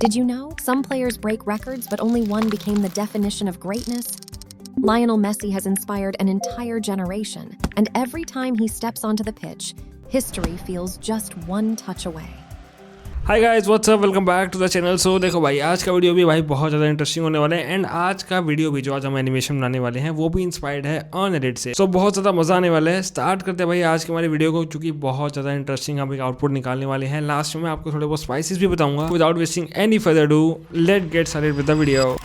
Did you know some players break records, but only one became the definition of greatness? Lionel Messi has inspired an entire generation, and every time he steps onto the pitch, history feels just one touch away. Hi guys what's up, welcome back to the channel. So देखो भाई, आज का video भी भाई बहुत ज़्यादा interesting होने वाला है। एंड आज का वीडियो भी जो आज हम एनिमेशन बनाने वाले हैं वो भी इंस्पायर्ड है ऑन एडिट से। सो बहुत ज़्यादा मजा आने वाला है। स्टार्ट करते हैं भाई आज के हमारे वीडियो को, क्योंकि बहुत ज़्यादा इंटरेस्टिंग हम एक आउटपुट निकालने वाले हैं। लास्ट में आपको थोड़े बहुत स्पाइसेस भी बताऊंगा। Without wasting any further do, let get started with the video.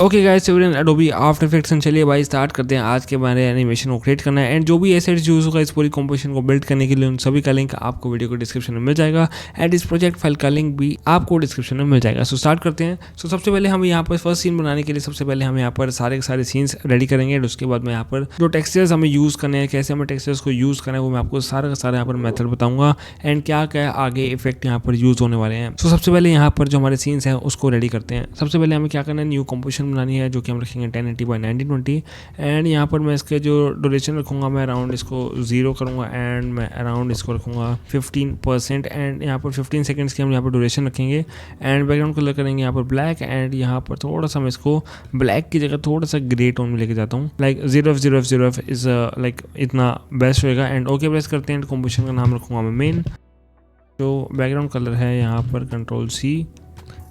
Okay guys, Adobe after effects and चलिए भाई स्टार्ट करते हैं आज के हमारे एनिमेशन को क्रिएट करना है। एंड जो भी एसेट्स यूज होगा इस पूरी कंपोजिशन को बिल्ड करने के लिए, उन सभी का लिंक आपको वीडियो को डिस्क्रिप्शन में मिल जाएगा। एंड इस प्रोजेक्ट फाइल का लिंक भी आपको डिस्क्रिप्शन में मिल जाएगा। सो स्टार्ट करते हैं। सो सबसे पहले हम यहाँ पर फर्स्ट सीन बनाने के लिए सबसे पहले हम यहाँ पर सारे सीन्स रेडी करेंगे। एंड उसके बाद मैं यहाँ पर जो टेक्सचर्स हमें यूज करने हैं, कैसे हमें टेक्सचर्स को यूज करना है, वो मैं आपको सारा का सारा यहाँ पर मेथड बताऊंगा। एंड क्या क्या आगे इफेक्ट यहाँ पर यूज होने वाले हैं। सो सबसे पहले यहाँ पर जो हमारे सीन्स हैं उसको रेडी करते हैं। सबसे पहले हमें क्या करना है, न्यू कंपोजिशन बनानी है जो कि हम रखेंगे 1080x1920। एंड यहाँ पर मैं इसके जो ड्यूरेशन रखूँगा, मैं अराउंड इसको 0 करूँगा। एंड मैं अराउंड इसको रखूँगा 15%। एंड यहाँ पर 15 सेकंड्स की हम यहाँ पर ड्यूरेशन रखेंगे। एंड बैकग्राउंड कलर करेंगे यहाँ पर ब्लैक। एंड यहाँ पर थोड़ा सा मैं इसको ब्लैक की जगह थोड़ा सा ग्रे टोन में लेके जाता हूँ, लाइक 0f0f0f इज लाइक इतना बेस्ट होएगा। एंड ओके प्रेस करते हैं। कंपोजिशन का नाम रखूँगा मैं मेन। जो बैकग्राउंड कलर है यहाँ पर Ctrl+C।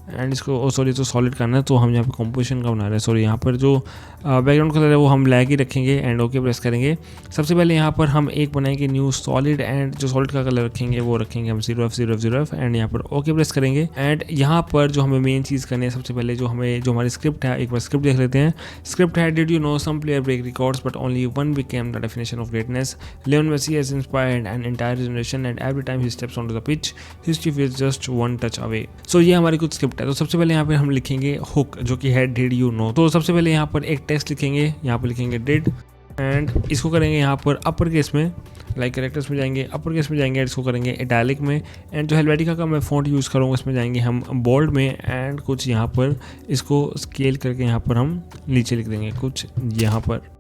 एंड इसको सॉरी तो सॉलिड करना है, तो हम यहाँ पे कंपोजिशन का बना रहे हैं। सॉरी, यहाँ पर जो बैकग्राउंड कलर है वो हम ब्लैक ही रखेंगे। एंड ओके प्रेस करेंगे। सबसे पहले यहाँ पर हम एक बनाएंगे न्यू सॉलिड। एंड जो सॉलिड का कलर रखेंगे वो रखेंगे हम 0f0f0f। एंड यहाँ पर ओके प्रेस करेंगे। एंड यहाँ पर जो हमें मेन चीज़ करनी है, सबसे पहले जो हमारी स्क्रिप्ट है, एक बार स्क्रिप्ट देख लेते हैं। स्क्रिप्ट है, did you know some player break records but only one became the definition of greatness. Lionel Messi has inspired an entire generation and every time he steps on to the pitch history feels just one touch away. So ये हमारी कुछ script है। तो सबसे पहले यहाँ पे हम लिखेंगे हुक, जो कि है डिड यू नो। तो सबसे पहले यहाँ पर एक टेक्स्ट लिखेंगे, यहाँ पर लिखेंगे डिड। एंड इसको करेंगे यहाँ पर अपर केस में, लाइक कैरेक्टर्स में जाएंगे, अपर केस में जाएंगे। इसको करेंगे इटैलिक में। एंड जो हेल्वेटिका का मैं फॉन्ट यूज़ करूँगा उसमें जाएंगे हम बोल्ड में। एंड कुछ यहाँ पर इसको स्केल करके यहाँ पर हम नीचे लिख देंगे कुछ यहाँ पर।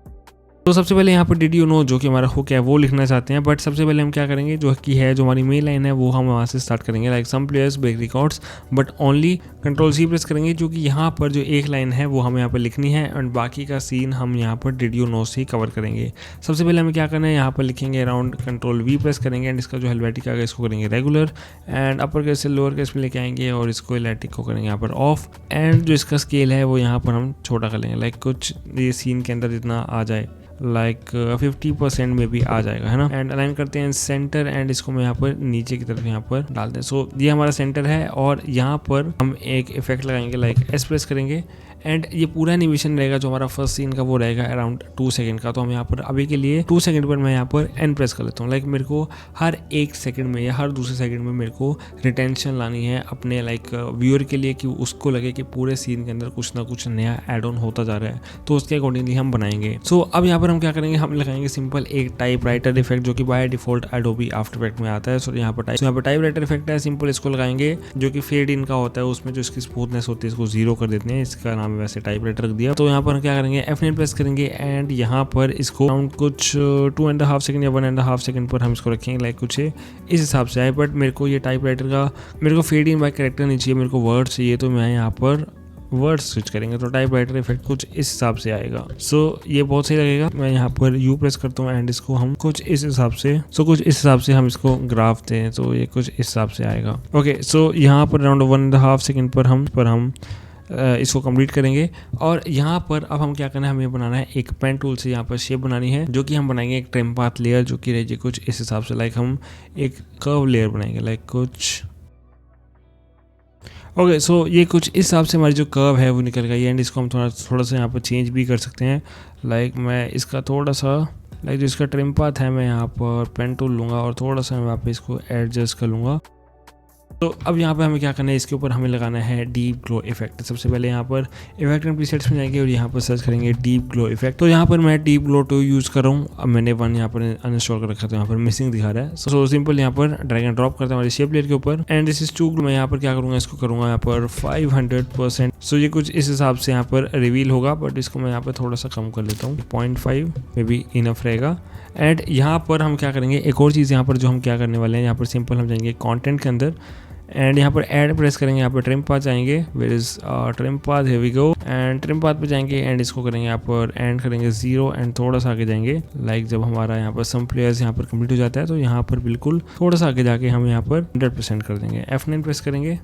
तो सबसे पहले यहाँ पर डिड यू नो जो कि हमारा हुक है वो लिखना चाहते हैं। बट सबसे पहले हम क्या करेंगे, जो कि है जो हमारी मेन लाइन है वो हम वहाँ से स्टार्ट करेंगे, like some players break records but only Ctrl+C press करेंगे, जो कि यहाँ पर जो एक लाइन है वो हमें यहाँ पर लिखनी है। एंड बाकी का सीन हम यहाँ पर डिड यू नो से ही कवर करेंगे। सबसे पहले हमें क्या करना है, यहाँ पर लिखेंगे अराउंड Ctrl+V प्रेस करेंगे। एंड इसका जो हेल्वेटिक आएगा इसको करेंगे रेगुलर। एंड अपर केस से लोअर केस में लेके आएंगे और इसको इलेक्ट्रिक को करेंगे यहाँ पर ऑफ। एंड जो इसका स्केल है वो यहाँ पर हम छोटा कर लेंगे, लाइक कुछ ये सीन के अंदर जितना आ जाए, लाइक 50% में भी आ जाएगा, है ना। एंड अलाइन करते हैं सेंटर। एंड इसको मैं यहाँ पर नीचे की तरफ यहाँ पर डाल दें। सो ये हमारा सेंटर है। और यहाँ पर हम एक इफेक्ट लगाएंगे, लाइक एस प्रेस करेंगे। एंड ये पूरा एनिमेशन रहेगा जो हमारा फर्स्ट सीन का वो रहेगा अराउंड 2 सेकंड का। तो हम यहाँ पर अभी के लिए 2 सेकंड पर मैं यहाँ पर एन प्रेस कर लेता हूँ। लाइक मेरे को हर 1 सेकंड में या हर दूसरे सेकंड में मेरे को रिटेंशन लानी है अपने लाइक व्यूअर के लिए, कि उसको लगे कि पूरे सीन के अंदर कुछ ना कुछ नया एड ऑन होता जा रहा है। तो उसके अकॉर्डिंगली हम बनाएंगे। सो अब यहाँ पर हम क्या करेंगे, हम लगाएंगे सिंपल एक टाइप राइटर इफेक्ट जो कि by default Adobe after effect में आता है। सो यहाँ पर टाइप राइटर इफेक्ट है, सिंपल इसको लगाएंगे, जो कि फेड इन का होता है। उसमें जो इसकी स्मूथनेस होती है इसको 0 कर देते हैं। इसका नाम है वैसे टाइप राइटर रख दिया। तो यहाँ पर क्या करेंगे, F9 प्रेस करेंगे। एंड यहाँ पर इसको अराउंड कुछ 2.5 सेकंड या 1.5 सेकंड पर हम इसको रखेंगे, लाइक कुछ इस हिसाब से आए। बट मेरे को ये टाइप राइटर का मेरे को फेड इन बाय कैरेक्टर नहीं चाहिए, मेरे को वर्ड चाहिए। तो मैं यहाँ पर वर्ड स्विच करेंगे, तो टाइप राइटर इफेक्ट कुछ इस हिसाब से आएगा। सो ये बहुत सही लगेगा। मैं यहाँ पर यू प्रेस करता हूँ। एंड इसको हम कुछ इस हिसाब से कुछ इस हिसाब से हम इसको ग्राफ दें, तो ये कुछ इस हिसाब से आएगा। ओके, सो यहाँ पर अराउंड 1.5 सेकंड पर हम इसको कंप्लीट करेंगे। और यहाँ पर अब हम क्या करना है, हमें बनाना है एक पेन टूल से यहाँ पर शेप बनानी है, जो कि हम बनाएंगे एक ट्रिम पाथ लेयर, जो कि रहेगी कुछ इस हिसाब से। लाइक हम एक कर्व लेयर बनाएंगे, लाइक कुछ ओके। सो ये कुछ इस हिसाब से हमारी जो कर्व है वो निकल गई है। एंड इसको हम थोड़ा सा यहाँ पर चेंज भी कर सकते हैं। लाइक मैं इसका थोड़ा सा जो इसका ट्रिम पाथ है मैं यहाँ पर पेन टूल लूँगा और थोड़ा सा मैं यहाँ पे इसको एडजस्ट कर लूँगा। तो अब यहाँ पे हमें क्या करना है, इसके ऊपर हमें लगाना है डीप ग्लो इफेक्ट। सबसे पहले यहाँ पर इफेक्ट एंड प्रीसेट्स में जाएंगे और यहाँ पर सर्च करेंगे डीप ग्लो इफेक्ट। तो यहाँ पर मैं डीप ग्लो 2 यूज़ कर रहा हूँ। अब मैंने 1 यहाँ पर अनइंस्टॉल कर रखा था, यहाँ पर मिसिंग दिखा रहा है। सो सिंपल यहाँ पर ड्रैग एंड ड्रॉप करते हैं हमारी शेप लेयर के ऊपर। एंड दिस इज 2 मैं यहाँ पर क्या करूँगा, इसको करूँगा यहाँ पर 500%। सो ये कुछ इस हिसाब से यहाँ पर रिवील होगा, बट इसको मैं यहाँ पर थोड़ा सा कम कर लेता हूँ, 0.5 मे बी इनफ रहेगा। एंड यहाँ पर हम क्या करेंगे, एक और चीज़ यहाँ पर जो हम क्या करने वाले हैं, यहाँ पर सिंपल हम जाएंगे कंटेंट के अंदर एंड यहाँ पर ऐड प्रेस करेंगे, यहाँ पर ट्रिम पाथ जाएंगे, where is trim path, here we go, and trim path पे जाएंगे एंड इसको करेंगे यहाँ पर एंड करेंगे 0 एंड थोड़ा सा आगे जाएंगे, लाइक जब हमारा यहाँ पर सम प्लेयर्स यहाँ पर कंप्लीट हो जाता है तो यहाँ पर बिल्कुल थोड़ा सा आगे जाके हम यहाँ पर 100% कर देंगे, F9 प्रेस करेंगे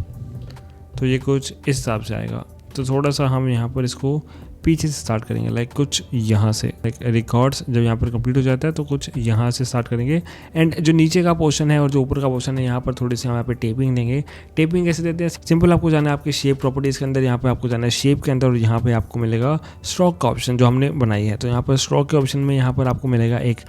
तो ये कुछ इस हिसाब से आएगा। तो थोड़ा सा हम यहाँ पर इसको पीछे से स्टार्ट करेंगे, लाइक कुछ यहाँ से, लाइक रिकॉर्ड्स जब यहाँ पर कंप्लीट हो जाता है तो कुछ यहाँ से स्टार्ट करेंगे एंड जो नीचे का पोर्शन है और जो ऊपर का पोर्शन है यहाँ पर थोड़ी सी हम यहाँ पे टेपिंग देंगे। टेपिंग कैसे देते हैं, सिंपल आपको जाना है आपके शेप प्रॉपर्टीज़ के अंदर, यहाँ पे आपको जाना है शेप के अंदर और यहाँ पे आपको मिलेगा स्ट्रोक का ऑप्शन जो हमने बनाई है। तो यहाँ पर स्ट्रोक के ऑप्शन में यहाँ पर आपको मिलेगा एक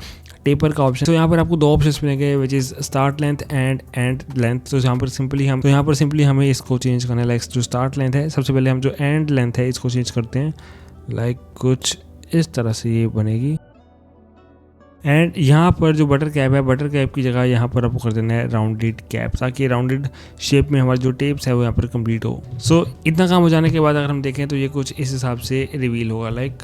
टेपर का ऑप्शन। तो यहाँ पर आपको 2 ऑप्शंस मिलेंगे which is start length and and length. तो यहाँ पर सिंपली हमें इसको चेंज करना है, लाइक जो स्टार्ट लेंथ है सबसे पहले हम जो एंड लेंथ है इसको चेंज करते हैं, लाइक कुछ इस तरह से ये बनेगी। एंड यहाँ पर जो बटर कैप है, बटर कैप की जगह यहाँ पर आपको कर देना है राउंडेड कैप, ताकि राउंडेड शेप में हमारे जो टेप्स है वो यहाँ पर कंप्लीट हो। सो इतना काम हो जाने के बाद अगर हम देखें तो ये कुछ इस हिसाब से रिवील होगा, लाइक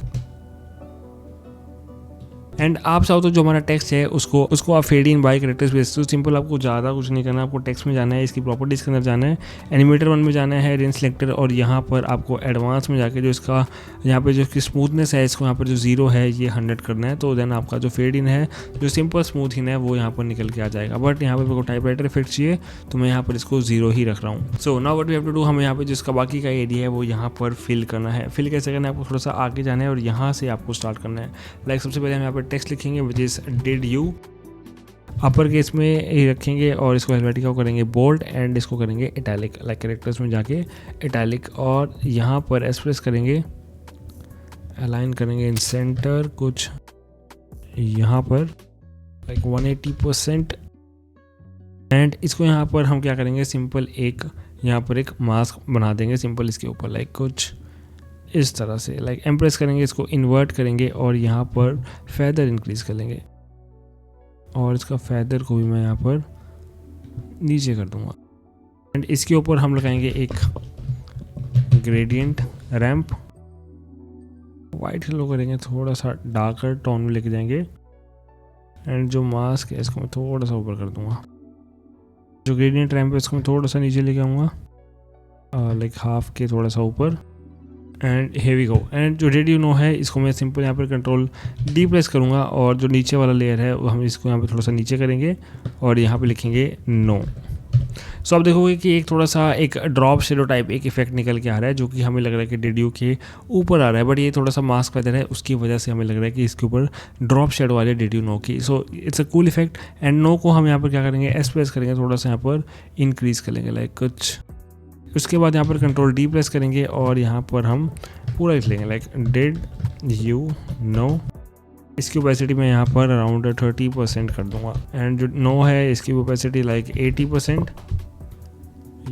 एंड आप चाहो तो जो हमारा टेक्स्ट है उसको आप fade in by characters base. तो सिंपल आपको ज़्यादा कुछ नहीं करना, आपको टेक्स्ट में जाना है, इसकी प्रॉपर्टीज़ के अंदर जाना है, एनिमेटर 1 में जाना है, रेंज सिलेक्टर, और यहाँ पर आपको एडवांस में जाके जो इसका यहाँ पे जो इसकी स्मूथनेस है इसको यहाँ पर जो 0 है ये 100 करना है। तो देन आपका जो फेड इन है, जो सिंपल स्मूथ इन है वो यहाँ पर निकल के आ जाएगा। बट यहाँ पर मेरे को टाइपराइटर इफेक्ट चाहिए तो मैं यहाँ पर इसको 0 ही रख रहा हूँ। So now what we have to do, हमें यहाँ पर जिसका बाकी का एरिया है वो यहाँ पर फिल करना है। फिल कैसे करना है, आपको थोड़ा सा आगे जाना है और यहाँ से आपको स्टार्ट करना है। लाइक सबसे पहले हम यहाँ पर टेक्स्ट लिखेंगे which is did you, upper case में ही रखेंगे और इसको हेल्वेटिका करेंगे बोल्ड एंड इसको करेंगे इटैलिक, लाइक कैरेक्टर्स में जाके इटैलिक, और यहाँ पर एक्सप्रेस करेंगे, अलाइन करेंगे इन सेंटर कुछ यहाँ पर लाइक 180% एंड इसको यहाँ पर हम क्या करेंगे, सिंपल एक यहाँ पर एक मास्क बना देंगे सिंपल इसके ऊपर, लाइक कुछ इस तरह से, लाइक एम्प्रेस करेंगे, इसको इन्वर्ट करेंगे और यहाँ पर फैदर इंक्रीज कर लेंगे और इसका फैदर को भी मैं यहाँ पर नीचे कर दूंगा एंड इसके ऊपर हम लगाएंगे एक ग्रेडियंट रैंप, वाइट कलर करेंगे, थोड़ा सा डार्कर टोन में लेके जाएंगे एंड जो मास्क है इसको मैं थोड़ा सा ऊपर कर दूंगा। जो ग्रेडियंट रैंप है इसको मैं थोड़ा सा नीचे लेके आऊँगा, लाइक हाफ के थोड़ा सा ऊपर and here we go। And जो रेडियो नो है इसको मैं सिंपल यहाँ पर कंट्रोल डी प्रेस करूँगा और जो नीचे वाला लेयर है वो हम इसको यहाँ पे थोड़ा सा नीचे करेंगे और यहाँ पे लिखेंगे नो। सो आप देखोगे कि एक थोड़ा सा एक ड्रॉप शेडो टाइप एक इफेक्ट निकल के आ रहा है जो कि हमें लग रहा है कि रेडियो के ऊपर आ रहा है, बट ये थोड़ा सा मास्क पैदर है उसकी वजह से हमें लग रहा है कि इसके ऊपर ड्रॉप शेडो आ रही है रेडियो नो की। So it's a cool effect and नो को हम यहाँ पर क्या करेंगे, एस प्रेस करेंगे, थोड़ा सा यहाँ पर इंक्रीज़ करेंगे, लाइक कुछ। उसके बाद यहाँ पर कंट्रोल डी प्रेस करेंगे और यहाँ पर हम पूरा लिख लेंगे, लाइक डिड यू नो। इसकी ओपेसिटी मैं यहाँ पर अराउंड 30% कर दूंगा एंड जो नो है इसकी ओपेसिटी लाइक 80%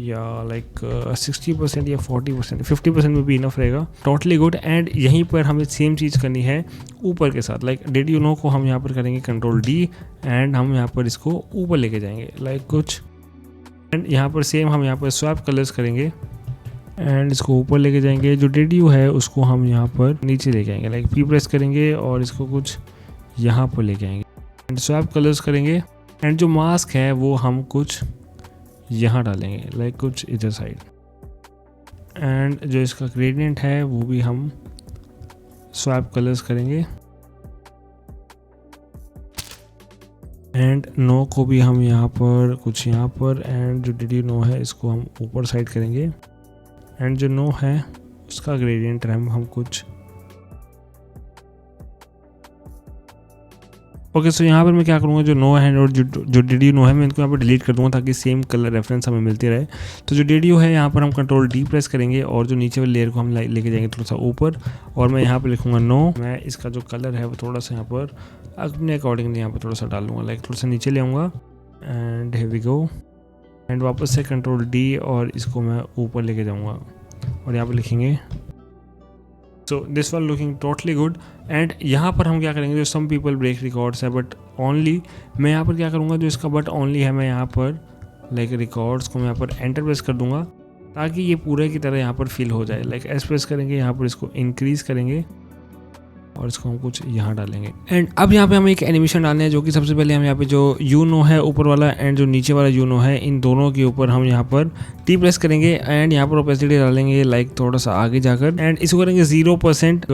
या लाइक 60% या 40%, 50% में भी इनफ रहेगा, टोटली गुड। एंड यहीं पर हमें सेम चीज़ करनी है ऊपर के साथ, लाइक डिड यू नो को हम यहाँ पर करेंगे कंट्रोल डी एंड हम यहाँ पर इसको ऊपर लेके जाएंगे, लाइक कुछ। एंड यहाँ पर सेम हम यहाँ पर स्वैप कलर्स करेंगे एंड इसको ऊपर लेके जाएंगे। जो डिड यू है उसको हम यहाँ पर नीचे लेके आएंगे, लाइक पी प्रेस करेंगे और इसको कुछ यहाँ पर लेके आएंगे एंड स्वैप कलर्स करेंगे एंड जो मास्क है वो हम कुछ यहाँ डालेंगे, लाइक कुछ इधर साइड एंड जो इसका ग्रेडियंट है वो भी हम स्वैप कलर्स करेंगे एंड नो को भी हम यहाँ पर कुछ यहाँ पर एंड जो डिड यू नो है इसको हम ऊपर साइड करेंगे एंड जो नो है उसका ग्रेडियंट रैम हम कुछ ओके। सो यहाँ पर मैं क्या करूँगा, जो नो है और जो डिड यू नो है मैं इनको यहाँ पर डिलीट कर दूँगा ताकि सेम कलर रेफरेंस हमें मिलती रहे। तो जो डिड यू है यहाँ पर हम कंट्रोल डी प्रेस करेंगे और जो नीचे वाले लेयर को हम लेके जाएंगे थोड़ा सा ऊपर और मैं यहाँ पर लिखूँगा नो। मैं इसका जो कलर है वो थोड़ा सा यहाँ पर अपने अकॉर्डिंगली यहाँ पर थोड़ा सा डालूंगा, लाइक थोड़ा सा नीचे ले आऊँगा and here we go and वापस से कंट्रोल डी और इसको मैं ऊपर लेके जाऊँगा और यहाँ पर लिखेंगे so this one looking totally good. And यहाँ पर हम क्या करेंगे, जो सम पीपल ब्रेक रिकॉर्ड्स है बट ओनली, मैं यहाँ पर क्या करूँगा, जो इसका बट ओनली है मैं यहाँ पर लाइक रिकॉर्ड्स को मैं यहाँ पर एंटर प्रेस कर दूँगा ताकि ये पूरे की तरह यहाँ पर फिल हो जाए। लाइक एस प्रेस करेंगे, यहाँ पर इसको इंक्रीज़ करेंगे और इसको हम कुछ यहाँ डालेंगे। एंड अब यहाँ पे हम एक एनिमेशन डालने हैं, जो कि सबसे पहले हम यहाँ पे जो यूनो है ऊपर वाला एंड जो नीचे वाला यूनो है, इन दोनों के ऊपर हम यहाँ पर टी प्रेस करेंगे एंड यहाँ पर ओपेसिटी डालेंगे लाइक थोड़ा सा आगे जाकर, एंड इसको करेंगे 0%,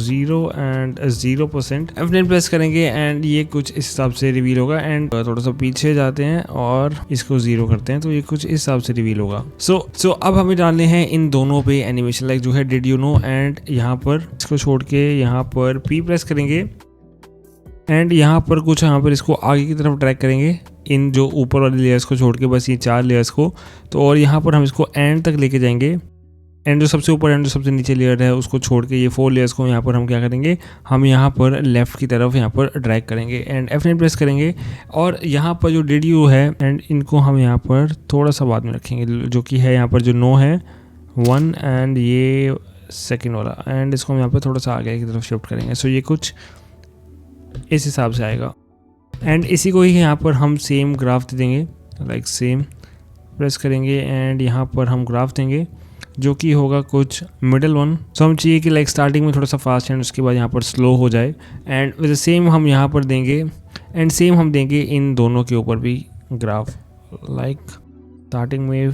0 एंड 0%। F9 प्रेस करेंगे एंड ये कुछ इस हिसाब से रिवील होगा। एंड थोड़ा सा पीछे जाते हैं और इसको 0 करते हैं, तो ये कुछ इस हिसाब से रिवील होगा। सो अब हमें डालने हैं इन दोनों पे एनिमेशन, लाइक जो है डिड यू नो, एंड यहाँ पर इसको छोड़ के यहाँ पर P प्रेस करेंगे एंड यहाँ पर कुछ यहाँ पर इसको आगे की तरफ ड्रैग करेंगे, इन जो ऊपर वाली लेयर्स को छोड़ के, बस ये 4 लेयर्स को। तो और यहाँ पर हम इसको एंड तक लेके जाएंगे, एंड जो सबसे ऊपर एंड जो सबसे नीचे लेयर है उसको छोड़ के ये 4 लेयर्स को यहाँ पर हम क्या करेंगे, हम यहाँ पर लेफ़्ट की तरफ यहाँ पर ड्रैग करेंगे एंड F9 प्रेस करेंगे। और यहाँ पर जो डिड यू है एंड इनको हम यहाँ पर थोड़ा सा बाद में रखेंगे, जो कि है यहाँ पर जो नो है 1 एंड ये सेकेंड वाला, एंड इसको हम यहाँ पर थोड़ा सा आगे की तरफ शिफ्ट करेंगे। सो ये कुछ इस हिसाब से आएगा। एंड इसी को ही यहाँ पर हम सेम ग्राफ दे देंगे, लाइक सेम प्रेस करेंगे एंड यहाँ पर हम ग्राफ देंगे, जो कि होगा कुछ मिडल वन। सो हम चाहिए कि लाइक स्टार्टिंग में थोड़ा सा फास्ट एंड उसके बाद यहाँ पर स्लो हो जाए। एंड विद सेम हम यहाँ पर देंगे एंड सेम हम देंगे इन दोनों के ऊपर भी ग्राफ, लाइक स्टार्टिंग में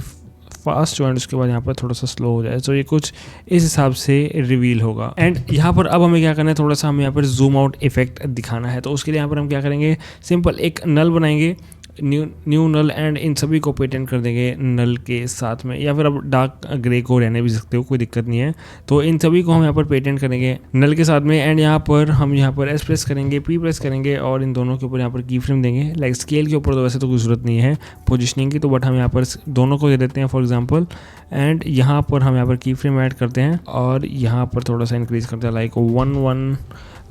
फास्ट एंड उसके बाद यहाँ पर थोड़ा सा स्लो हो जाए। तो ये कुछ इस हिसाब से रिवील होगा। एंड यहाँ पर अब हमें क्या करना है, थोड़ा सा हमें यहाँ पर जूम आउट इफेक्ट दिखाना है। तो उसके लिए यहाँ पर हम क्या करेंगे, सिंपल एक नल बनाएंगे, न्यू नल, एंड इन सभी को पेटेंट कर देंगे नल के साथ में, या फिर अब डार्क ग्रे को रहने भी सकते हो, कोई दिक्कत नहीं है। तो इन सभी को हम यहाँ पर पेटेंट करेंगे नल के साथ में। एंड यहाँ पर हम यहाँ पर एस प्रेस करेंगे, पी प्रेस करेंगे और इन दोनों के ऊपर यहाँ पर की फ्रेम देंगे। लाइक स्केल के ऊपर तो वैसे तो कोई ज़रूरत नहीं है पोजिशनिंग की, तो बट हम यहाँ पर दोनों को दे देते हैं फॉर एग्जाम्पल। एंड यहाँ पर हम यहाँ पर की फ्रेम ऐड करते हैं और यहाँ पर थोड़ा सा इंक्रीज़ करते हैं, लाइक 120,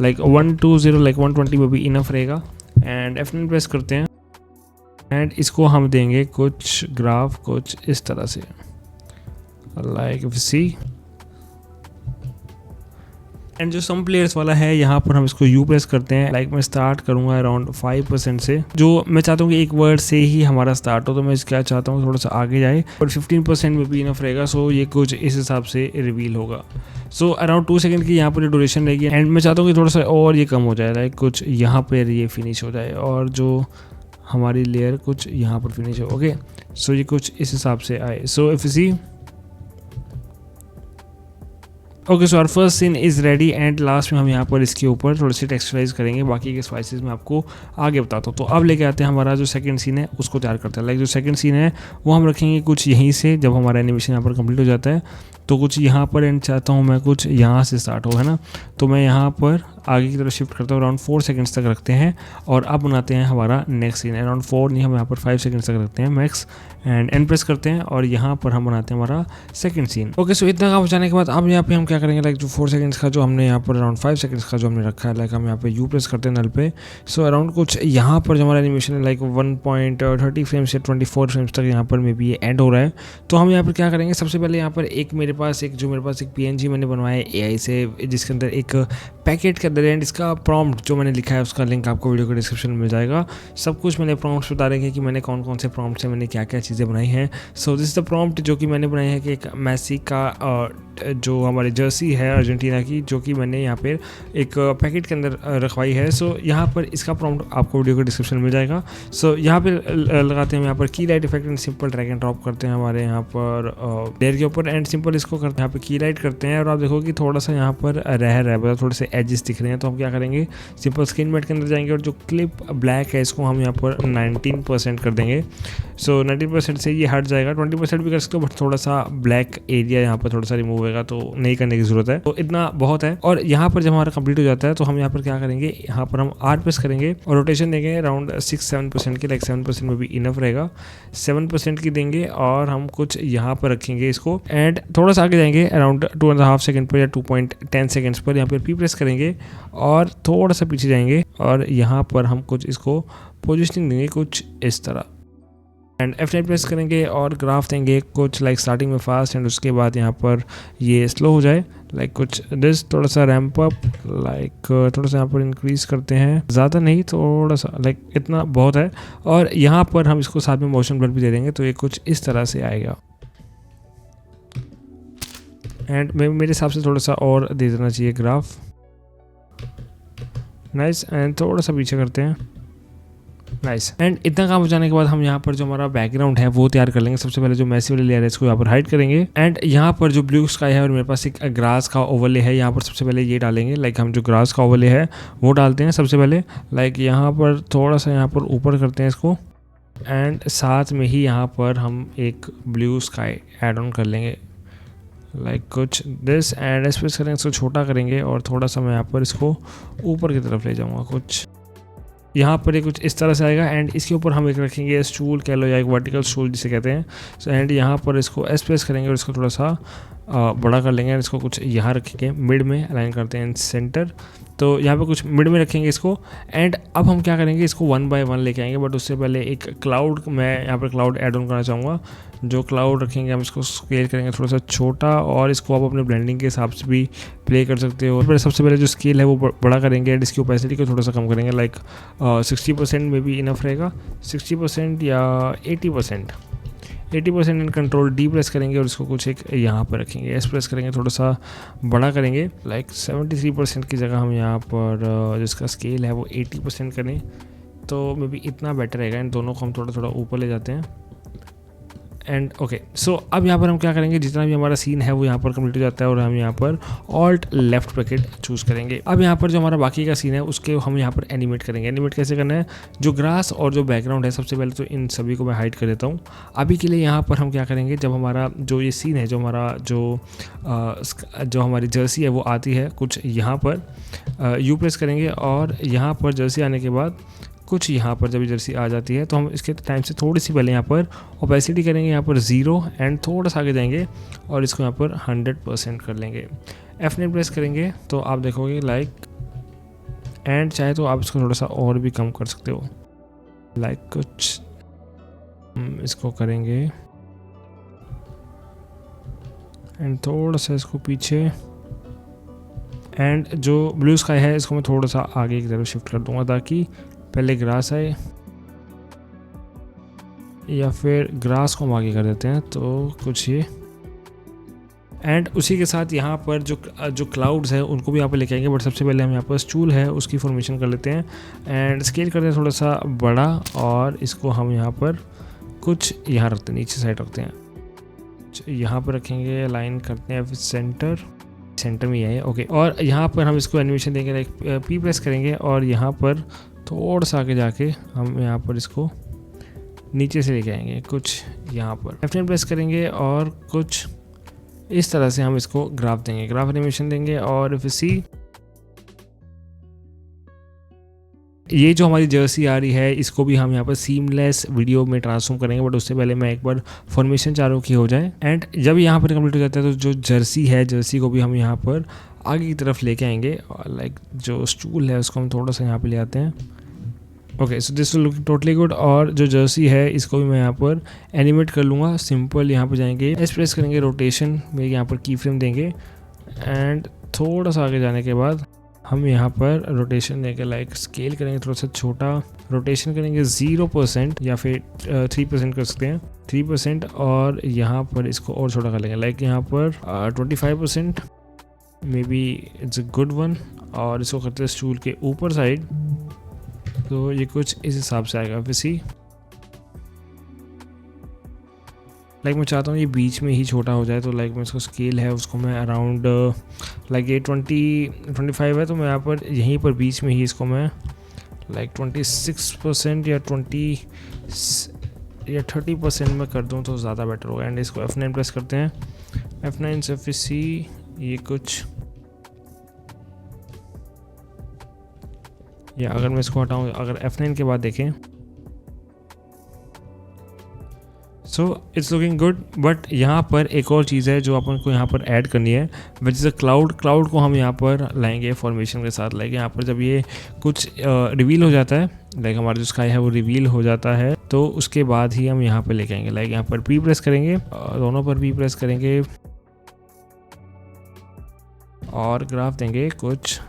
लाइक 120 में भी इनफ रहेगा। एंड F9 प्रेस करते हैं एंड इसको हम देंगे कुछ ग्राफ कुछ इस तरह से, लाइक सी। एंड जो सम प्लेयर्स वाला है, यहाँ पर हम इसको यू प्रेस करते हैं। लाइक मैं स्टार्ट करूँगा अराउंड 5% से, जो मैं चाहता हूँ कि एक वर्ड से ही हमारा स्टार्ट हो, तो मैं क्या चाहता हूँ थोड़ा सा आगे जाए और 15% में भी इनफ रहेगा। सो ये कुछ इस हिसाब से रिवील होगा। सो अराउंड 2 सेकंड की यहाँ पर ड्यूरेशन रहेगी। एंड मैं चाहता हूँ कि थोड़ा सा और ये कम हो जाए, लाइक कुछ यहाँ पर ये फिनिश हो जाए और जो हमारी लेयर कुछ यहाँ पर फिनिश हो। ओके, सो ये कुछ इस हिसाब से आए। So if you see, okay, so our first scene is ready. And लास्ट में हम यहाँ पर इसके ऊपर थोड़ी सी टेक्सचराइज करेंगे, बाकी के स्पाइसेस में आपको आगे बताता हूँ। तो अब लेके आते हैं हमारा जो सेकंड सीन है उसको तैयार करते हैं। लाइक जो सेकंड सीन है वो हम रखेंगे कुछ यहीं से, जब हमारा एनिमेशन यहाँ पर कंप्लीट हो जाता है तो कुछ यहाँ पर एंड चाहता हूँ मैं कुछ यहाँ से स्टार्ट हो, है ना। तो मैं यहाँ पर आगे की तरफ शिफ्ट करता हूँ, अराउंड 4 सेकंड्स तक रखते हैं। और अब बनाते हैं हमारा नेक्स्ट सीन, अराउंड 4 नहीं, हम यहाँ पर 5 सेकंड्स तक रखते हैं मैक्स। एंड एंड प्रेस करते हैं और यहाँ पर हम बनाते हैं हमारा सेकंड सीन। ओके, सो इतना काम हो जाने के बाद अब यहाँ पे हम क्या करेंगे, लाइक जो 4 सेकंड्स का जो हमने यहाँ पर अराउंड 5 सेकंड्स का जो हमने रखा है, लाइक हम यहाँ पे यू प्रेस करते हैं नल पे। सो अराउंड कुछ यहाँ पर जो हमारा एनिमेशन है, लाइक 1.30 फ्रेम्स से 24 फ्रेम्स तक यहाँ पर मे बी ये एंड हो रहा है। तो हम यहाँ पर क्या करेंगे, सबसे पहले यहाँ पर मेरे पास एक PNG मैंने बनवाया है AI से, जिसके अंदर एक पैकेट के अंदर एंड इसका प्रॉम्प्ट जो मैंने लिखा है उसका लिंक आपको वीडियो के डिस्क्रिप्शन में मिल जाएगा। सब कुछ मैंने प्रॉम्प्ट्स बता रहे हैं कि मैंने कौन कौन से प्रॉम्प्ट से मैंने क्या क्या चीज़ें बनाई हैं। So this is the prompt जो कि मैंने बनाई है कि एक मैसी का जो हमारी जर्सी है अर्जेंटीना की, जो कि मैंने यहाँ पर एक पैकेट के अंदर रखवाई है। सो यहाँ पर इसका प्रॉम्प्ट आपको वीडियो के डिस्क्रिप्शन में मिल जाएगा। सो यहाँ पर लगाते हैं, यहाँ पर की light effect and simple drag and drop करते हैं हमारे यहाँ पर लेयर के ऊपर एंड सिंपल इसको करते हैं, यहाँ पर की लाइट करते हैं। और आप देखो कि थोड़ा सा यहाँ पर रह रहा है, मतलब थोड़े से एजेस दिख रहे हैं। तो हम क्या करेंगे, सिंपल स्क्रीन मैट के अंदर जाएंगे और जो क्लिप ब्लैक है इसको हम यहाँ पर 19% कर देंगे। सो 19% से ये हट जाएगा, 20% भी कर सकते हो, बट थोड़ा सा ब्लैक एरिया यहाँ पर थोड़ा सा रिमूव होगा, तो नहीं करने की जरूरत है। तो इतना बहुत है। और यहाँ पर जब हमारा कंप्लीट हो जाता है तो हम यहाँ पर क्या करेंगे, यहाँ पर हम R प्रेस करेंगे और रोटेशन देंगे अराउंड 6-7% की, लाइक 7% में भी इनफ रहेगा। 7% की देंगे और हम कुछ यहाँ पर रखेंगे इसको एंड थोड़ा सा आगे जाएंगे अराउंड 2.5 सेकंड पर या 2.10 सेकंड्स पर, यहाँ पर P प्रेस करेंगे और थोड़ा सा पीछे जाएंगे और यहाँ पर हम कुछ इसको पोजिशनिंग देंगे कुछ इस तरह। एंड F9 प्रेस करेंगे और ग्राफ देंगे कुछ लाइक स्टार्टिंग में फास्ट एंड उसके बाद यहाँ पर ये स्लो हो जाए, लाइक कुछ दिस, थोड़ा सा रैम्प अप, लाइक थोड़ा सा यहाँ पर इंक्रीज करते हैं, ज़्यादा नहीं, थोड़ा सा, लाइक इतना बहुत है। और यहाँ पर हम इसको साथ में मोशन ब्लर भी दे देंगे, तो ये कुछ इस तरह से आएगा। एंड मेरे हिसाब से थोड़ा सा और दे देना चाहिए ग्राफ, नाइस। एंड थोड़ा सा पीछे करते हैं। नाइस। एंड इतना काम हो जाने के बाद हम यहाँ पर जो हमारा बैकग्राउंड है वो तैयार कर लेंगे। सबसे पहले जो मैसी वाली लेयर है इसको यहाँ पर हाइड करेंगे। एंड यहाँ पर जो ब्लू स्काई है और मेरे पास एक ग्रास का ओवरले है, यहाँ पर सबसे पहले ये डालेंगे। लाइक हम जो ग्रास का ओवरले है वो डालते हैं सबसे पहले। लाइक यहाँ पर थोड़ा सा यहाँ पर ऊपर करते हैं इसको। एंड साथ में ही यहाँ पर हम एक ब्लू स्काई ऐड ऑन कर लेंगे, लाइक कुछ दिस। एंड स्पेस करेंगे, इसको छोटा करेंगे और थोड़ा सा मैं यहाँ पर इसको ऊपर की तरफ ले जाऊँगा। कुछ यहाँ पर ये कुछ इस तरह से आएगा। एंड इसके ऊपर हम एक रखेंगे स्टूल कह लो या एक वर्टिकल स्टूल जिसे कहते हैं। सो एंड यहाँ पर इसको स्पेस करेंगे और इसको थोड़ा सा बड़ा कर लेंगे। इसको कुछ यहाँ रखेंगे, मिड में अलाइन करते हैं सेंटर। तो यहाँ पे कुछ मिड में रखेंगे इसको। एंड अब हम क्या करेंगे, इसको 1 बाय 1 लेके आएंगे। बट उससे पहले एक क्लाउड, मैं यहाँ पर क्लाउड ऐड ऑन करना चाहूँगा। जो क्लाउड रखेंगे हम इसको स्केल करेंगे थोड़ा सा छोटा, और इसको आप अपने ब्लेंडिंग के हिसाब से भी प्ले कर सकते हो। पर सबसे पहले जो स्केल है वो बड़ा करेंगे एंड इसकी ओपेसिटी को थोड़ा सा कम करेंगे। लाइक 60% में भी इनफ रहेगा, 60% या 80%। 80% एंड कंट्रोल डी प्रेस करेंगे और इसको कुछ एक यहाँ पर रखेंगे। एस प्रेस करेंगे, थोड़ा सा बड़ा करेंगे। लाइक 73% की जगह हम यहाँ पर जिसका स्केल है वो 80% करें, तो मे बी इतना बेटर रहेगा। इन दोनों को हम थोड़ा थोड़ा ऊपर ले जाते हैं। एंड ओके, सो अब यहाँ पर हम क्या करेंगे, जितना भी हमारा सीन है वो यहाँ पर कंप्लीट हो जाता है और हम यहाँ पर ऑल्ट लेफ्ट ब्रैकेट चूज़ करेंगे। अब यहाँ पर जो हमारा बाकी का सीन है उसके हम यहाँ पर एनिमेट करेंगे। एनिमेट कैसे करना है, जो ग्रास और जो बैकग्राउंड है, सबसे पहले तो इन सभी को मैं हाइड कर देता हूँ। अभी के लिए यहाँ पर हम क्या करेंगे, जब हमारा जो ये सीन है, जो हमारा जो हमारी जर्सी है वो आती है कुछ यहाँ पर यू प्रेस करेंगे और यहाँ पर जर्सी आने के बाद कुछ यहाँ पर जब जर्सी आ जाती है तो हम इसके टाइम से थोड़ी सी पहले यहाँ पर ओपेसिटी करेंगे, यहाँ पर 0 एंड थोड़ा सा आगे जाएंगे और इसको यहाँ पर 100% कर लेंगे। F9 प्रेस करेंगे तो आप देखोगे लाइक, एंड चाहे तो आप इसको थोड़ा सा और भी कम कर सकते हो। लाइक कुछ इसको करेंगे एंड थोड़ा सा इसको पीछे। एंड जो ब्लू स्काई है इसको मैं थोड़ा सा आगे की तरफ शिफ्ट कर दूंगा ताकि पहले ग्रास आए, या फिर ग्रास को हम आगे कर देते हैं तो कुछ ये। एंड उसी के साथ यहाँ पर जो क्लाउड्स हैं उनको भी यहाँ पर लेके आएंगे। बट सबसे पहले हम यहाँ पर स्टूल है उसकी फॉर्मेशन कर लेते हैं एंड स्केल करते हैं थोड़ा सा बड़ा, और इसको हम यहाँ पर कुछ यहाँ रखते हैं, नीचे साइड रखते हैं, यहाँ पर रखेंगे, अलाइन करते हैं सेंटर में है ओके। और यहाँ पर हम इसको एनिमेशन देंगे, लाइक पी प्रेस करेंगे और यहाँ पर थोड़ा सा आगे जाके हम यहाँ पर इसको नीचे से लेके आएंगे कुछ यहाँ पर। F9 प्रेस करेंगे और कुछ इस तरह से हम इसको ग्राफ देंगे, ग्राफ एनिमेशन देंगे। और फिर सी, ये जो हमारी जर्सी आ रही है इसको भी हम यहाँ पर सीमलेस वीडियो में ट्रांसफॉर्म करेंगे। बट उससे पहले मैं एक बार फॉर्मेशन चारों की हो जाए। एंड जब यहाँ पर कंप्लीट हो जाता है तो जो जर्सी है, जर्सी को भी हम यहाँ पर आगे की तरफ लेके आएंगे। और लाइक जो स्टूल है उसको हम थोड़ा सा यहाँ पे ले आते हैं। Okay, so this will look totally good. और जो जर्सी है इसको भी मैं यहाँ पर एनिमेट कर लूँगा। सिंपल यहाँ पर जाएंगे, एस प्रेस करेंगे, रोटेशन में यहाँ पर की फ्रेम देंगे एंड थोड़ा सा आगे जाने के बाद हम यहाँ पर रोटेशन देंगे, लाइक स्केल करेंगे थोड़ा सा छोटा, रोटेशन करेंगे 0% या फिर 3% कर सकते हैं, 3%। और यहाँ पर इसको और छोटा कर लेंगे, लाइक यहाँ पर 25%, may be it's a good one. और इसको करते हैं स्टूल के ऊपर साइड, तो ये कुछ इस हिसाब से आएगा। वैसे लाइक मैं चाहता हूँ ये बीच में ही छोटा हो जाए, तो लाइक मैं इसको स्केल है उसको मैं अराउंड लाइक ये 25 है तो मैं यहाँ पर यहीं पर बीच में ही इसको मैं लाइक 26% या 30% में कर दूँ तो ज़्यादा बेटर होगा। एंड इसको F9 प्रेस करते हैं, F9 से फिर सी, ये कुछ, या अगर मैं इसको हटाऊँ, अगर F9 के बाद देखें so it's looking good. But यहाँ पर एक और चीज़ है जो अपन को यहाँ पर ऐड करनी है, विच इज़ अ क्लाउड को हम यहाँ पर लाएंगे फॉर्मेशन के साथ। लाइक यहाँ पर जब ये कुछ रिवील हो जाता है, लाइक हमारा जो स्काई है वो रिवील हो जाता है, तो उसके बाद ही हम यहाँ पर लेके आएंगे। लाइक यहाँ पर पी प्रेस करेंगे, दोनों पर पी प्रेस करेंगे और ग्राफ देंगे कुछ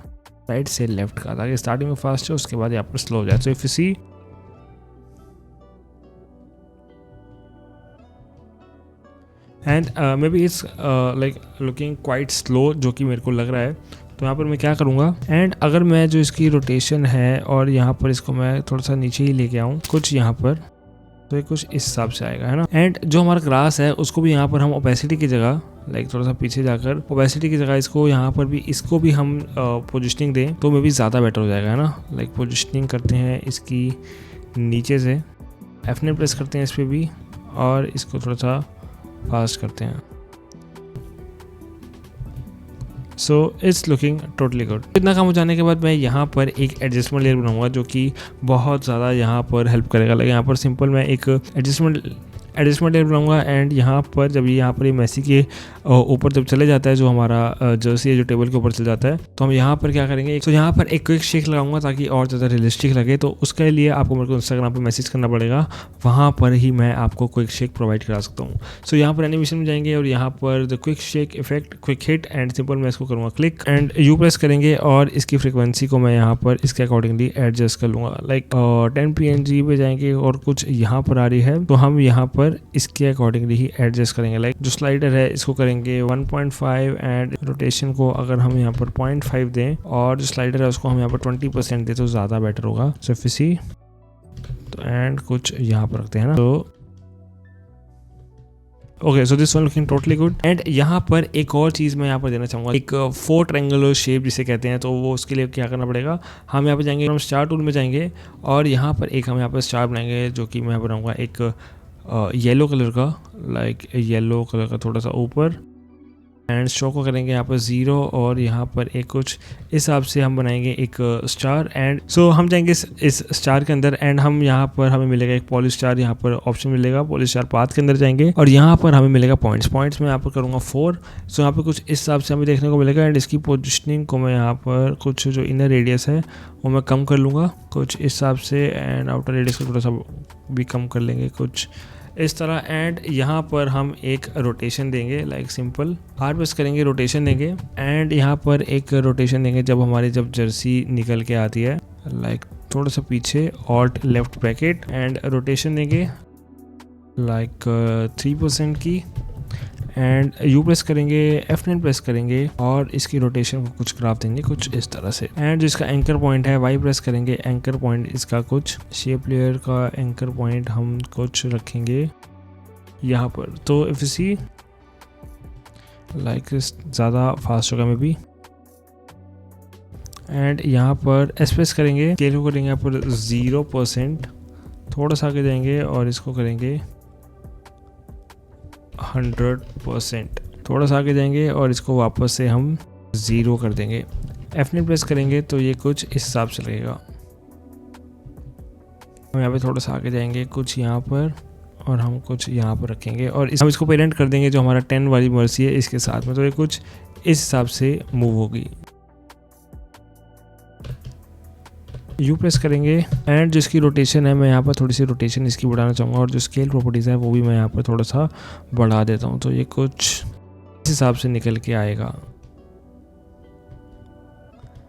राइट से लेफ्ट का, ताकि स्टार्टिंग में फास्ट है उसके बाद यहाँ पर स्लो हो जाए। So if you see, and maybe it's like looking quite slow, जो कि मेरे को लग रहा है। तो यहाँ पर मैं क्या करूँगा, एंड अगर मैं जो इसकी रोटेशन है और यहाँ पर इसको मैं थोड़ा सा नीचे ही लेके आऊँ कुछ यहाँ पर, तो ये कुछ इस हिसाब से आएगा, है ना। एंड जो हमारा ग्रास है उसको भी यहाँ पर हम ओपेसिटी की जगह लाइक थोड़ा सा पीछे जाकर ओपेसिटी की जगह इसको यहाँ पर भी इसको भी हम पोजिशनिंग दें तो मे भी ज़्यादा बेटर हो जाएगा, है ना। लाइक पोजिशनिंग करते हैं इसकी नीचे से, F9 प्रेस करते हैं इस पर भी और इसको थोड़ा सा फास्ट करते हैं। So it's looking totally good. इतना काम हो जाने के बाद मैं यहाँ पर एक एडजस्टमेंट लेयर बनाऊंगा जो कि बहुत ज़्यादा यहाँ पर हेल्प करेगा। लाइक यहाँ पर सिंपल मैं एक एडजस्टमेंट लेयर बनाऊंगा एंड यहाँ पर जब यहाँ पर ये मैसी के ऊपर जब चले जाता है जो हमारा जर्सी है जो टेबल के ऊपर चल जाता है, तो हम यहाँ पर क्या करेंगे, तो यहाँ पर एक क्विक शेक लगाऊंगा ताकि और ज़्यादा रियलिस्टिक लगे। तो उसके लिए आपको मेरे को इंस्टाग्राम पर मैसेज करना पड़ेगा, वहाँ पर ही मैं आपको क्विक शेक प्रोवाइड करा सकता हूँ। सो यहाँ पर एनिमेशन में जाएंगे और यहाँ पर the quick shake effect quick hit and simple मैं इसको करूँगा क्लिक एंड यू प्रेस करेंगे और इसकी फ्रिक्वेंसी को मैं यहाँ पर इसके अकॉर्डिंगली एडजस्ट कर लूँगा। लाइक 10 PNG पे जाएंगे और कुछ यहाँ पर आ रही है तो हम यहाँ पर इसके अकॉर्डिंगली ही एडजस्ट करेंगे। लाइक जो स्लाइडर है इसको करेंगे 1.5 एंड रोटेशन को अगर हम यहाँ पर 0.5 दें और जो स्लाइडर है उसको हम यहाँ पर 20% दें तो ज़्यादा बेटर होगा। सो इसी तो एंड कुछ यहाँ पर रखते हैं ना, तो okay so this one looking totally good. And यहाँ पर एक और चीज़ मैं यहाँ पर देना चाहूँगा, एक 4 ट्रायंगुलर शेप जिसे कहते हैं, तो वो उसके लिए क्या करना पड़ेगा, हम यहाँ पर जाएंगे, हम स्टार टूल में जाएंगे और यहाँ पर एक हम यहाँ पर स्टार बनाएंगे जो कि मैं बनाऊँगा एक येलो कलर का, लाइक येलो कलर का थोड़ा सा ऊपर एंड स्ट्रोक को करेंगे यहाँ पर 0 और यहाँ पर एक कुछ इस हिसाब से हम बनाएंगे एक स्टार। एंड सो हम जाएंगे इस स्टार के अंदर एंड हम यहाँ पर हमें मिलेगा एक पॉली स्टार, यहाँ पर ऑप्शन मिलेगा पॉली स्टार पाथ के अंदर जाएंगे और यहाँ पर हमें मिलेगा पॉइंट्स मैं यहाँ पर करूँगा 4। सो यहाँ पर कुछ इस हिसाब से हमें देखने को मिलेगा एंड इसकी पोजिशनिंग को मैं यहाँ पर कुछ जो इनर रेडियस है वो मैं कम कर लूँगा कुछ इस हिसाब से एंड आउटर रेडियस को थोड़ा सा भी कम कर लेंगे कुछ इस तरह। एंड यहाँ पर हम एक रोटेशन देंगे, लाइक सिंपल R प्रेस करेंगे रोटेशन देंगे एंड यहाँ पर एक रोटेशन देंगे जब जर्सी निकल के आती है, लाइक थोड़ा सा पीछे alt left bracket and rotation देंगे लाइक 3% की एंड यू प्रेस करेंगे, F9 प्रेस करेंगे और इसकी रोटेशन को कुछ ग्राफ देंगे कुछ इस तरह से। एंड जिसका एंकर पॉइंट है Y प्रेस करेंगे, एंकर पॉइंट इसका कुछ शेप लेयर का एंकर पॉइंट हम कुछ रखेंगे यहाँ पर। तो इफ सी लाइक ज़्यादा फास्ट होगा मे बी एंड यहाँ पर S प्रेस करेंगे, स्केल को करेंगे यहाँ पर 0%, थोड़ा सा आगे जाएंगे और इसको करेंगे 100%, थोड़ा सा आगे जाएंगे और इसको वापस से हम 0 कर देंगे। F9 प्रेस करेंगे तो ये कुछ इस हिसाब से लगेगा। हम यहाँ पे थोड़ा सा आगे जाएंगे कुछ यहाँ पर और हम कुछ यहाँ पर रखेंगे और हम इसको पेरेंट कर देंगे जो हमारा 10 वाली मर्सी है इसके साथ में, तो ये कुछ इस हिसाब से मूव होगी। यू प्रेस करेंगे एंड जिसकी रोटेशन है मैं यहाँ पर थोड़ी सी रोटेशन इसकी बढ़ाना चाहूँगा और जो स्केल प्रॉपर्टीज़ है वो भी मैं यहाँ पर थोड़ा सा बढ़ा देता हूँ, तो ये कुछ इस हिसाब से निकल के आएगा।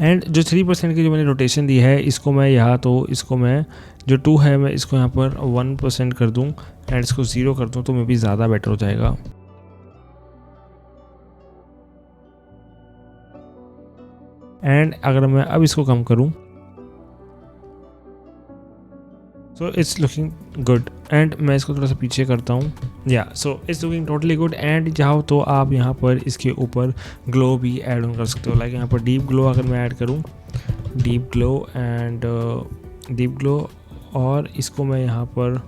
एंड जो 3% की जो मैंने रोटेशन दी है इसको मैं इसको मैं जो 2 है मैं इसको यहाँ पर 1% कर दूँ एंड इसको 0 कर दूँ तो मे भी ज़्यादा बेटर हो जाएगा। एंड अगर मैं अब इसको कम करूँ so it's looking good and मैं इसको थोड़ा सा पीछे करता हूँ या so it's looking totally good. And चाहो तो आप यहाँ पर इसके ऊपर ग्लो भी ऐड ऑन कर सकते हो, लाइक यहाँ पर डीप ग्लो अगर मैं ऐड करूँ डीप ग्लो और इसको मैं यहाँ पर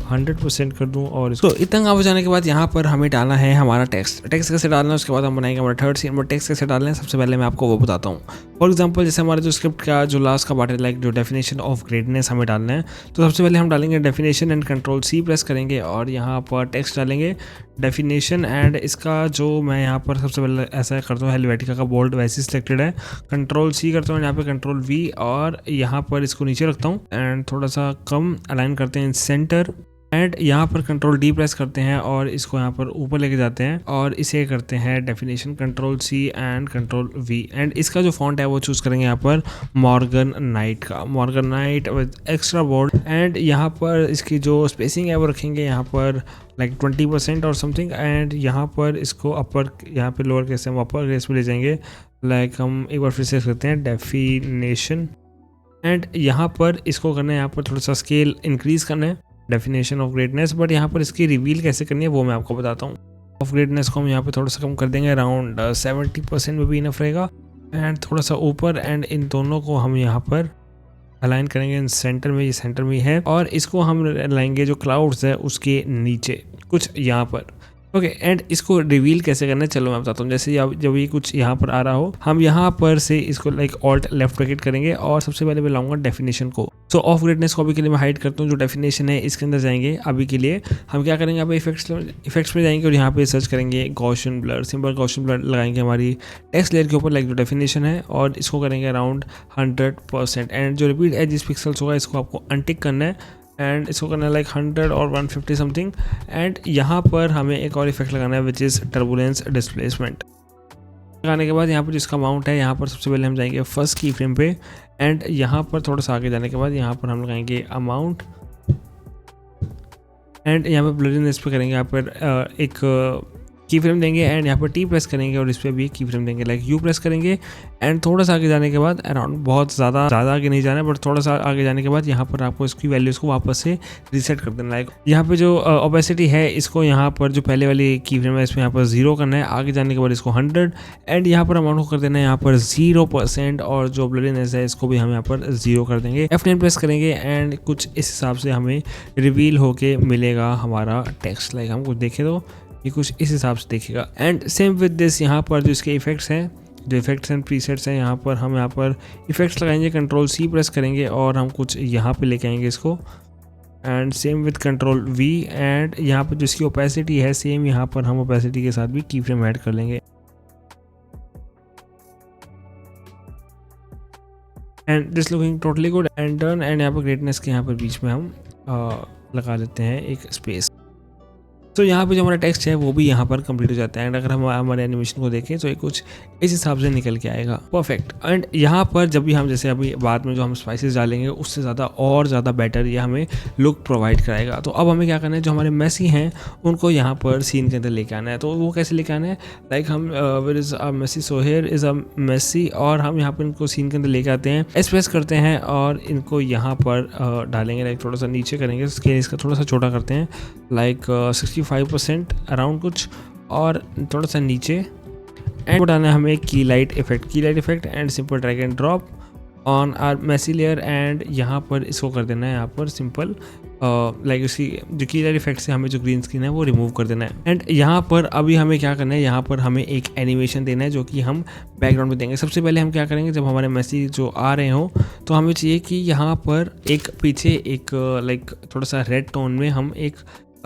100% कर दूं और इसको तो इतना काम हो जाने के बाद यहाँ पर हमें डालना है हमारा टेक्स्ट कैसे डालना है, उसके बाद हम बनाएंगे हमारा थर्ड सीन। बट टेक्स्ट कैसे डालना है सबसे पहले मैं आपको वो बताता हूँ। फॉर एग्जांपल जैसे हमारा जो स्क्रिप्ट का जो लास्ट का पार्ट है लाइक जो डेफिनेशन ऑफ ग्रेटनेस हमें डालना है, तो सबसे पहले हम डालेंगे डेफिनेशन एंड Ctrl+C प्रेस करेंगे और यहाँ पर टेक्स्ट डालेंगे डेफिनेशन एंड इसका जो मैं यहाँ पर सबसे पहले ऐसा करता हूँ हेलवेटिका का बोल्ड वैसे सिलेक्टेड है, Ctrl+C करता हूँ यहाँ पे Ctrl+V और यहाँ पर इसको नीचे रखता हूँ एंड थोड़ा सा कम अलाइन करते हैं सेंटर एंड यहाँ पर Ctrl+D प्रेस करते हैं और इसको यहाँ पर ऊपर लेके जाते हैं और इसे करते हैं definition Ctrl+C and Ctrl+V and इसका जो फॉन्ट है वो चूज़ करेंगे यहाँ पर Morgan Knight with extra bold and यहाँ पर इसकी जो स्पेसिंग है वो रखेंगे यहाँ पर लाइक 20% और समथिंग एंड यहाँ पर इसको अपर यहाँ पे लोअर केस हम अपर केस में ले जाएंगे लाइक हम एक बार फिर से करते हैं डेफिनेशन, एंड यहाँ पर इसको करना है, यहाँ पर थोड़ा सा स्केल इंक्रीज़ करना है, डेफिनेशन ऑफ ग्रेटनेस। बट यहाँ पर इसकी रिवील कैसे करनी है वो मैं आपको बताता हूँ। ऑफ ग्रेटनेस को हम यहाँ पे थोड़ा सा कम कर देंगे, अराउंड 70% में भी इनफ रहेगा, एंड थोड़ा सा ऊपर, एंड इन दोनों को हम यहाँ पर अलाइन करेंगे इन सेंटर में, ये सेंटर में है, और इसको हम लाएंगे जो क्लाउड्स है उसके नीचे कुछ यहाँ पर। ओके, एंड इसको रिवील कैसे करना है चलो मैं बताता हूँ। जैसे जब ये कुछ यहाँ पर आ रहा हो, हम यहाँ पर से इसको लाइक ऑल्ट लेफ्ट ब्रैकेट करेंगे, और सबसे पहले मैं लाऊंगा डेफिनेशन को। सो ऑफ ग्रेटनेस को अभी के लिए मैं हाइड करता हूँ, जो डेफिनेशन है इसके अंदर जाएंगे। अभी के लिए हम क्या करेंगे, यहाँ पे इफेक्ट्स में जाएंगे और यहाँ पे सर्च करेंगे Gaussian blur, simple Gaussian blur लगाएंगे हमारी टेक्स्ट लेयर के ऊपर, लाइक जो डेफिनेशन है, और इसको करेंगे अराउंड 100%। एंड जो रिपीट एज पिक्सल्स होगा इसको आपको अनटिक करना है, एंड इसको करना है लाइक 100 और 150 समथिंग। एंड यहाँ पर हमें एक और इफेक्ट लगाना है विच इज़ टर्बुलेंस डिस्प्लेसमेंट। लगाने के बाद यहाँ पर जिसका अमाउंट है, यहाँ पर सबसे पहले हम जाएंगे फर्स्ट की फ्रेम पे, एंड यहाँ पर थोड़ा सा आगे जाने के बाद यहाँ पर हम लगाएंगे अमाउंट, एंड यहाँ पर ब्लरीनेस पे करेंगे, यहाँ पर एक की फ्रेम देंगे, एंड यहाँ पर टी प्रेस करेंगे और इस पर भी की फ्रेम देंगे, लाइक यू प्रेस करेंगे। एंड थोड़ा सा आगे जाने के बाद, अराउंड बहुत ज़्यादा आगे नहीं जाना है, बट थोड़ा सा आगे जाने के बाद यहाँ पर आपको इसकी वैल्यूज़ को वापस से रीसेट कर देना। लाइक यहाँ पे जो ओपेसिटी है इसको यहाँ पर जो पहले वाली की फ्रेम है इसमें यहाँ पर 0 करना है, आगे जाने के बाद इसको 100, एंड यहाँ पर अमाउंट को कर देना है यहाँ पर 0%, और जो ब्लरीनेस है इसको भी हम यहाँ पर 0 कर देंगे। F9 प्रेस करेंगे, एंड कुछ इस हिसाब से हमें रिवील होके मिलेगा हमारा टेक्स्ट। लाइक हम कुछ देखें तो ये कुछ इस हिसाब से देखेगा। एंड सेम विद दिस, यहाँ पर जो इसके इफेक्ट्स हैं, जो इफेक्ट्स एंड प्रीसेट्स हैं, यहाँ पर हम यहाँ पर इफेक्ट्स लगाएंगे, कंट्रोल C प्रेस करेंगे और हम कुछ यहाँ पे लेके आएंगे इसको, and same with control V, and यहाँ पर जो इसकी ओपेसिटी है सेम यहाँ पर हम ओपेसिटी के साथ भी की फ्रेम ऐड कर लेंगे। And this looking totally good and done. And यहाँ पर ग्रेटनेस के यहाँ पर बीच में हम लगा लेते हैं एक स्पेस। तो यहाँ पे जो हमारा टेक्स्ट है वो भी यहाँ पर कंप्लीट हो जाता है, एंड अगर हम हमारे एनिमेशन को देखें तो ये कुछ इस हिसाब से निकल के आएगा, परफेक्ट। एंड यहाँ पर जब भी हम जैसे अभी बाद में जो हम स्पाइसेस डालेंगे उससे ज़्यादा और ज़्यादा बेटर ये हमें लुक प्रोवाइड कराएगा। तो अब हमें क्या करना है, जो हमारे मेसी हैं उनको यहाँ पर सीन के अंदर लेके आना है। तो वो कैसे लेके आना है, लाइक हम where is a Messi, so here is a Messi, और हम यहाँ पर इनको सीन के अंदर लेके आते हैं, एक्सप्रेस करते हैं और इनको यहाँ पर डालेंगे, लाइक थोड़ा सा नीचे करेंगे, स्केल इसका थोड़ा सा छोटा करते हैं, लाइक 65% अराउंड कुछ, और थोड़ा सा नीचे, एंड डालना है हमें एक की light effect and simple drag and drop on our Messi layer, and यहाँ पर इसको कर देना है यहाँ पर सिंपल लाइक उसकी जो की लाइट इफेक्ट से हमें जो ग्रीन स्क्रीन है वो रिमूव कर देना है। एंड यहाँ पर अभी हमें क्या करना है, यहाँ पर हमें एक एनिमेशन देना है जो कि हम बैकग्राउंड में देंगे। सबसे पहले हम क्या करेंगे, जब हमारे मेसी जो आ रहे हो तो हमें चाहिए कि यहाँ पर एक पीछे एक लाइक थोड़ा सा रेड टोन में हम एक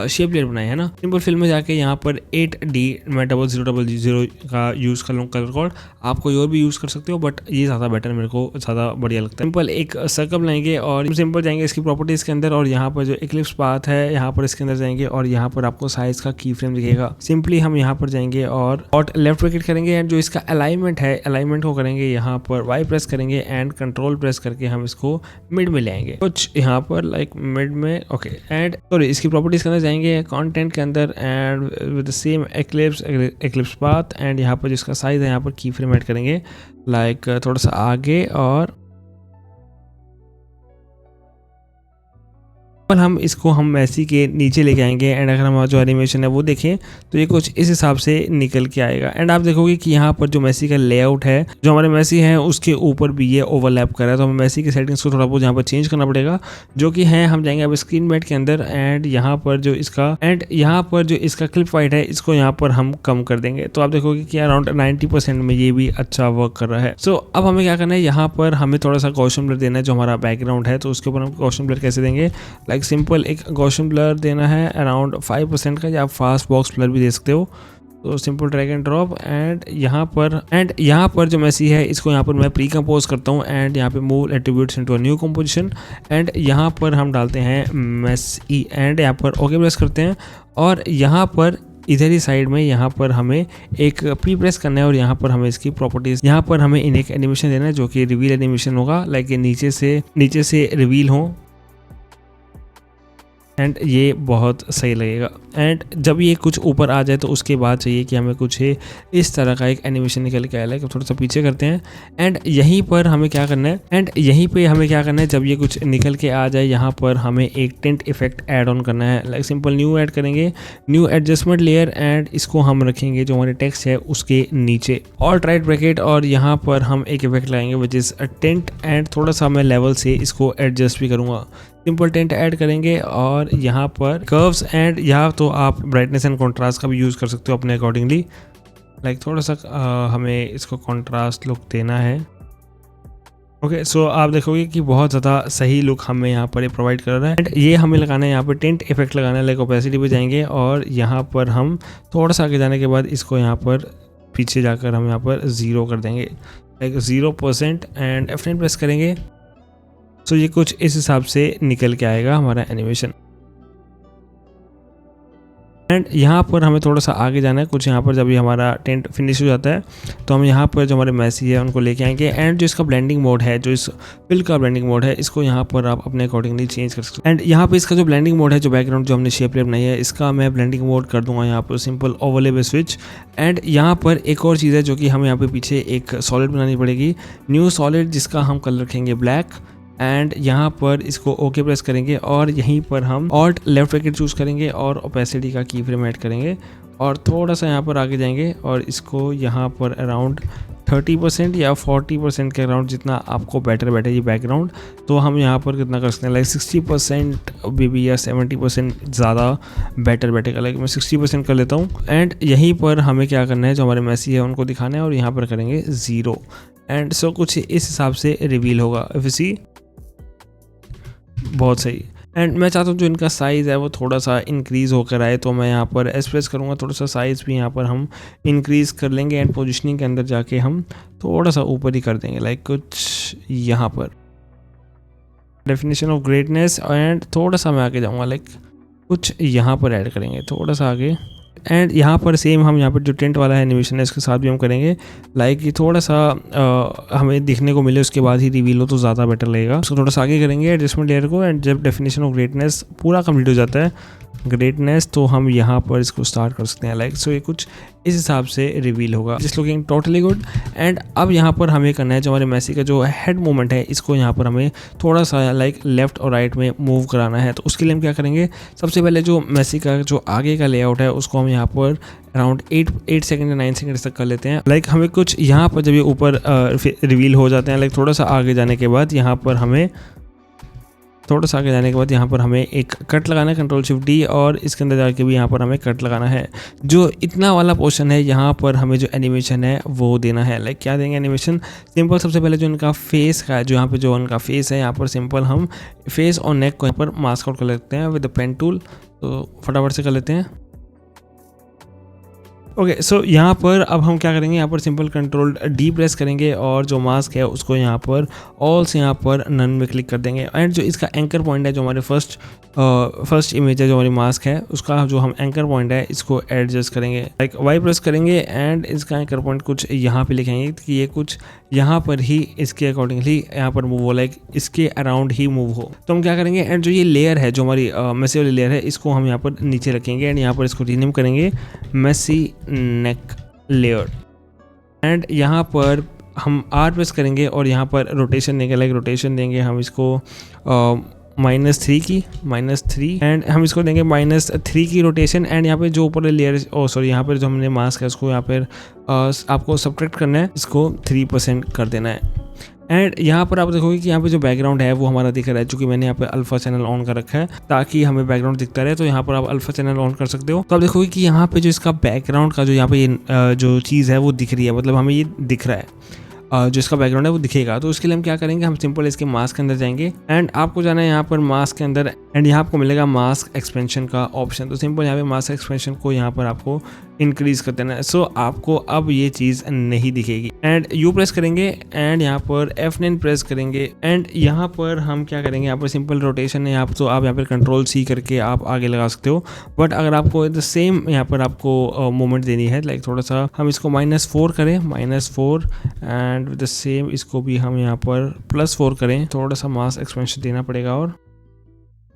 शेप लेयर बनाए है ना। सिंपल फिल में जाके यहाँ पर 8D मैं 0000 का यूज़ कर लूँ कलर कोड, आप कोई और भी यूज़ कर सकते हो बट ये ज़्यादा बेटर, मेरे को ज़्यादा बढ़िया लगता है। सिंपल एक सर्कल लाएंगे और सिंपल जाएंगे इसकी प्रॉपर्टीज़ के अंदर, और यहाँ पर जो इक्लिप्स पाथ है यहाँ पर इसके अंदर जाएंगे और यहाँ पर आपको साइज़ का की फ्रेम दिखेगा। सिंपली हम यहाँ पर जाएंगे और लेफ्ट ब्रैकेट करेंगे, एंड जो इसका अलाइनमेंट है अलाइनमेंट को करेंगे यहाँ पर Y प्रेस करेंगे एंड कंट्रोल प्रेस करके हम इसको मिड में ले आएंगे, कुछ यहाँ पर लाइक मिड में। ओके, एंड सॉरी इसकी प्रॉपर्टीज़ के अंदर जाएंगे कंटेंट के अंदर and with the same eclipse path, and यहाँ पर जिसका साइज है यहाँ पर की फ्रेम ऐड करेंगे लाइक थोड़ा सा आगे, और हम इसको हम मेसी के नीचे लेके आएंगे। एंड अगर हमारा जो एनिमेशन है वो देखें तो ये कुछ इस हिसाब से निकल के आएगा। एंड आप देखोगे कि यहाँ पर जो मेसी का लेआउट है, जो हमारे मेसी है उसके ऊपर भी ये ओवरलैप कर रहा है, तो हमें मेसी की सेटिंग्स को थोड़ा बहुत यहाँ पर चेंज करना पड़ेगा, जो कि है हम जाएंगे अब स्क्रीन मैट के अंदर, एंड यहाँ पर जो इसका क्लिप वाइट है इसको यहाँ पर हम कम कर देंगे। तो आप देखोगे कि अराउंड 90% में ये भी अच्छा वर्क कर रहा है। सो अब हमें क्या करना है, यहाँ पर हमें थोड़ा सा गॉसियन ब्लर देना है जो हमारा बैकग्राउंड है, तो उसके ऊपर हम गॉसियन ब्लर कैसे देंगे, लाइक सिंपल एक गॉसियन ब्लर देना है अराउंड 5% का, या आप फास्ट बॉक्स ब्लर भी दे सकते हो। तो simple drag and drop, and यहाँ पर जो मेसी है इसको यहाँ पर मैं प्री कंपोज करता हूँ, एंड यहाँ पे move attributes into a new composition, and यहाँ पर हम डालते हैं मेसी, एंड यहाँ पर ओके प्रेस करते हैं, और यहाँ पर इधर ही साइड में यहाँ पर हमें एक प्री प्रेस करना है, और यहाँ पर हमें इसकी प्रॉपर्टीज, यहाँ पर हमें इन एक एनिमेशन देना है जो कि रिवील एनिमेशन होगा, लाइक नीचे से रिवील हो, एंड ये बहुत सही लगेगा। एंड जब ये कुछ ऊपर आ जाए तो उसके बाद चाहिए कि हमें कुछ इस तरह का एक एनिमेशन निकल के आया है। थोड़ा सा पीछे करते हैं एंड यहीं पर हमें क्या करना है, जब ये कुछ निकल के आ जाए यहाँ पर हमें एक टिंट इफेक्ट ऐड ऑन करना है। लाइक सिंपल न्यू ऐड करेंगे, न्यू एडजस्टमेंट लेयर, एंड इसको हम रखेंगे जो हमारे टेक्स्ट है उसके नीचे ऑल्ट राइट ब्रैकेट, और यहाँ पर हम एक इफेक्ट लगाएंगे विच इज़ टिंट, एंड थोड़ा सा मैं लेवल से इसको एडजस्ट भी करूँगा। सिंपल टेंट ऐड करेंगे और यहाँ पर कर्व्स, एंड यहाँ तो आप ब्राइटनेस एंड कॉन्ट्रास्ट का भी यूज़ कर सकते हो अपने अकॉर्डिंगली। लाइक थोड़ा सा हमें इसको कॉन्ट्रास्ट लुक देना है। ओके, सो आप देखोगे कि बहुत ज़्यादा सही लुक हमें यहाँ पर प्रोवाइड कर रहा है। एंड ये हमें लगाना है यहाँ पर टेंट इफेक्ट लगाना है। लाइक ओपेसिटी पे जाएंगे और यहाँ पर हम थोड़ा सा आगे जाने के बाद इसको यहाँ पर पीछे जाकर हम यहाँ पर 0 कर देंगे, लाइक 0%, एंड F9 प्रेस करेंगे। सो ये कुछ इस हिसाब से निकल के आएगा हमारा एनिमेशन। एंड यहाँ पर हमें थोड़ा सा आगे जाना है, कुछ यहाँ पर जब ये हमारा टेंट फिनिश हो जाता है तो हम यहाँ पर जो हमारे मैसी है उनको लेके आएंगे। एंड जो इसका ब्लेंडिंग मोड है, जो इस फिल का ब्लेंडिंग मोड है, इसको यहाँ पर आप अपने अकॉर्डिंगली चेंज कर सकते हैं। एंड यहाँ पर इसका जो ब्लेंडिंग मोड है, जो बैकग्राउंड जो हमने शेप लेयर बनाई है, इसका मैं ब्लेंडिंग मोड कर दूंगा यहाँ पर सिंपल ओवरले पे स्विच। एंड यहाँ पर एक और चीज़ है जो कि हमें यहाँ पे पीछे एक सॉलिड बनानी पड़ेगी, न्यू सॉलिड, जिसका हम कलर रखेंगे ब्लैक। एंड यहाँ पर इसको ओके प्रेस करेंगे और यहीं पर हम ऑल्ट लेफ्ट ब्रैकेट चूज़ करेंगे और ओपेसिटी का की फ्रेम ऐड करेंगे और थोड़ा सा यहाँ पर आगे जाएंगे और इसको यहाँ पर अराउंड 30% या 40% के अराउंड, जितना आपको बेटर बैठे ये बैकग्राउंड, तो हम यहाँ पर कितना कर सकते हैं, लाइक 60% बेबी या 70% ज़्यादा बेटर बैठेगा। लाइक मैं 60% कर लेता हूँ। एंड यहीं पर हमें क्या करना है, जो हमारे मैसी है उनको दिखाना है और यहाँ पर करेंगे 0। एंड सो कुछ इस हिसाब से रिवील होगा। इफ यू सी, बहुत सही। एंड मैं चाहता हूँ जो इनका साइज़ है वो थोड़ा सा इंक्रीज़ होकर आए, तो मैं यहाँ पर एस प्रेस करूँगा, थोड़ा सा साइज़ भी यहाँ पर हम इंक्रीज़ कर लेंगे। एंड पोजीशनिंग के अंदर जाके हम थोड़ा सा ऊपर ही कर देंगे, लाइक कुछ यहाँ पर डेफिनेशन ऑफ ग्रेटनेस। एंड थोड़ा सा मैं आगे जाऊँगा, लाइक कुछ यहाँ पर ऐड करेंगे थोड़ा सा आगे। एंड यहाँ पर सेम हम यहाँ पर जो टेंट वाला है एनिमेशन है, इसके साथ भी हम करेंगे, लाइक ये थोड़ा सा हमें दिखने को मिले उसके बाद ही रिवील हो तो ज़्यादा बेटर लगेगा। उसको थोड़ा सा आगे करेंगे एडजस्टमेंट लेयर को। एंड जब डेफिनेशन ऑफ ग्रेटनेस पूरा कंप्लीट हो जाता है, ग्रेटनेस, तो हम यहाँ पर इसको स्टार्ट कर सकते हैं। लाइक सो ये कुछ इस हिसाब से रिवील होगा, just looking totally good. And अब यहाँ पर हमें करना है, जो हमारे मैसी का जो हेड मूवमेंट है, इसको यहाँ पर हमें थोड़ा सा लाइक लेफ्ट और राइट में मूव कराना है। तो उसके लिए हम क्या करेंगे, सबसे पहले जो मैसी का जो आगे का लेआउट है उसको हम यहाँ पर अराउंड 8 सेकंड या 9 सेकंड तक कर लेते हैं। लाइक हमें कुछ यहाँ पर जब ये ऊपर रिवील हो जाते हैं, लाइक थोड़ा सा आगे जाने के बाद यहाँ पर हमें यहाँ पर हमें एक कट लगाना है, Ctrl+Shift+D, और इसके अंदर जाके भी यहाँ पर हमें कट लगाना है। जो इतना वाला पोर्शन है यहाँ पर हमें जो एनिमेशन है वो देना है। लाइक क्या देंगे एनिमेशन, सिंपल सबसे पहले जो इनका फेस का है, जो यहाँ पे जो इनका फेस है, यहाँ पर सिंपल हम फेस और नेक को यहाँ पर मास्क आउट कर लेते हैं विद द पेन टूल। तो फटाफट से कर लेते हैं। ओके, सो यहाँ पर अब हम क्या करेंगे, यहाँ पर सिंपल Ctrl+D प्रेस करेंगे और जो मास्क है उसको यहाँ पर ऑल से यहाँ पर नन में क्लिक कर देंगे। एंड जो इसका एंकर पॉइंट है, जो हमारे फर्स्ट इमेज है, जो हमारी मास्क है, उसका जो हम एंकर पॉइंट है इसको एडजस्ट करेंगे, लाइक वाई प्रेस करेंगे। एंड इसका एंकर पॉइंट कुछ यहाँ पे लिखेंगे कि ये कुछ यहाँ पर ही इसके अकॉर्डिंगली यहाँ पर मूव हो, लाइक इसके अराउंड ही मूव हो। तो हम क्या करेंगे, एंड जो ये लेयर है, जो हमारी मैसी वाली लेयर है, इसको हम यहाँ पर नीचे रखेंगे। एंड यहाँ पर इसको रीनेम करेंगे मैसी नेक लेयर। एंड यहाँ पर हम R प्रेस करेंगे और यहाँ पर रोटेशन देंगे, लाइक रोटेशन देंगे हम इसको -3 एंड हम इसको देंगे -3 की रोटेशन। एंड यहाँ पे जो ऊपर लेयर, यहाँ पर जो हमने मास्क है उसको यहाँ पर आपको सब्ट्रैक्ट करना है, इसको 3% कर देना है। एंड यहाँ पर आप देखोगे कि यहाँ पे जो बैकग्राउंड है वो हमारा दिख रहा है, चूँकि मैंने यहाँ पे अल्फा चैनल ऑन कर रखा है ताकि हमें बैकग्राउंड दिखता रहे। तो यहाँ पर आप अल्फा चैनल ऑन कर सकते हो। तो आप देखोगे कि यहाँ पे जो इसका बैकग्राउंड का जो यहाँ पे ये जो चीज़ है वो दिख रही है, मतलब हमें ये दिख रहा है, जो इसका बैकग्राउंड है वो दिखेगा। तो उसके लिए हम क्या करेंगे, हम सिंपल इसके मास्क के अंदर जाएंगे। एंड आपको जाना है यहाँ पर मास्क के अंदर, एंड यहाँ आपको मिलेगा मास्क एक्सपेंशन का ऑप्शन। तो सिंपल यहाँ पे मास्क एक्सपेंशन को यहाँ पर आपको इंक्रीज कर देना है। सो आपको अब ये चीज़ नहीं दिखेगी। एंड यू प्रेस करेंगे एंड यहाँ पर F9 प्रेस करेंगे। एंड यहाँ पर हम क्या करेंगे, यहाँ पर सिंपल रोटेशन है, आप तो आप यहाँ पर Ctrl+C करके आप आगे लगा सकते हो। बट अगर आपको द सेम यहाँ पर आपको मूवमेंट देनी है, लाइक थोड़ा सा हम इसको -4 करें, -4, एंड विद द सेम इसको भी हम यहाँ पर +4 करें। थोड़ा सा मास्क एक्सपेंशन देना पड़ेगा। और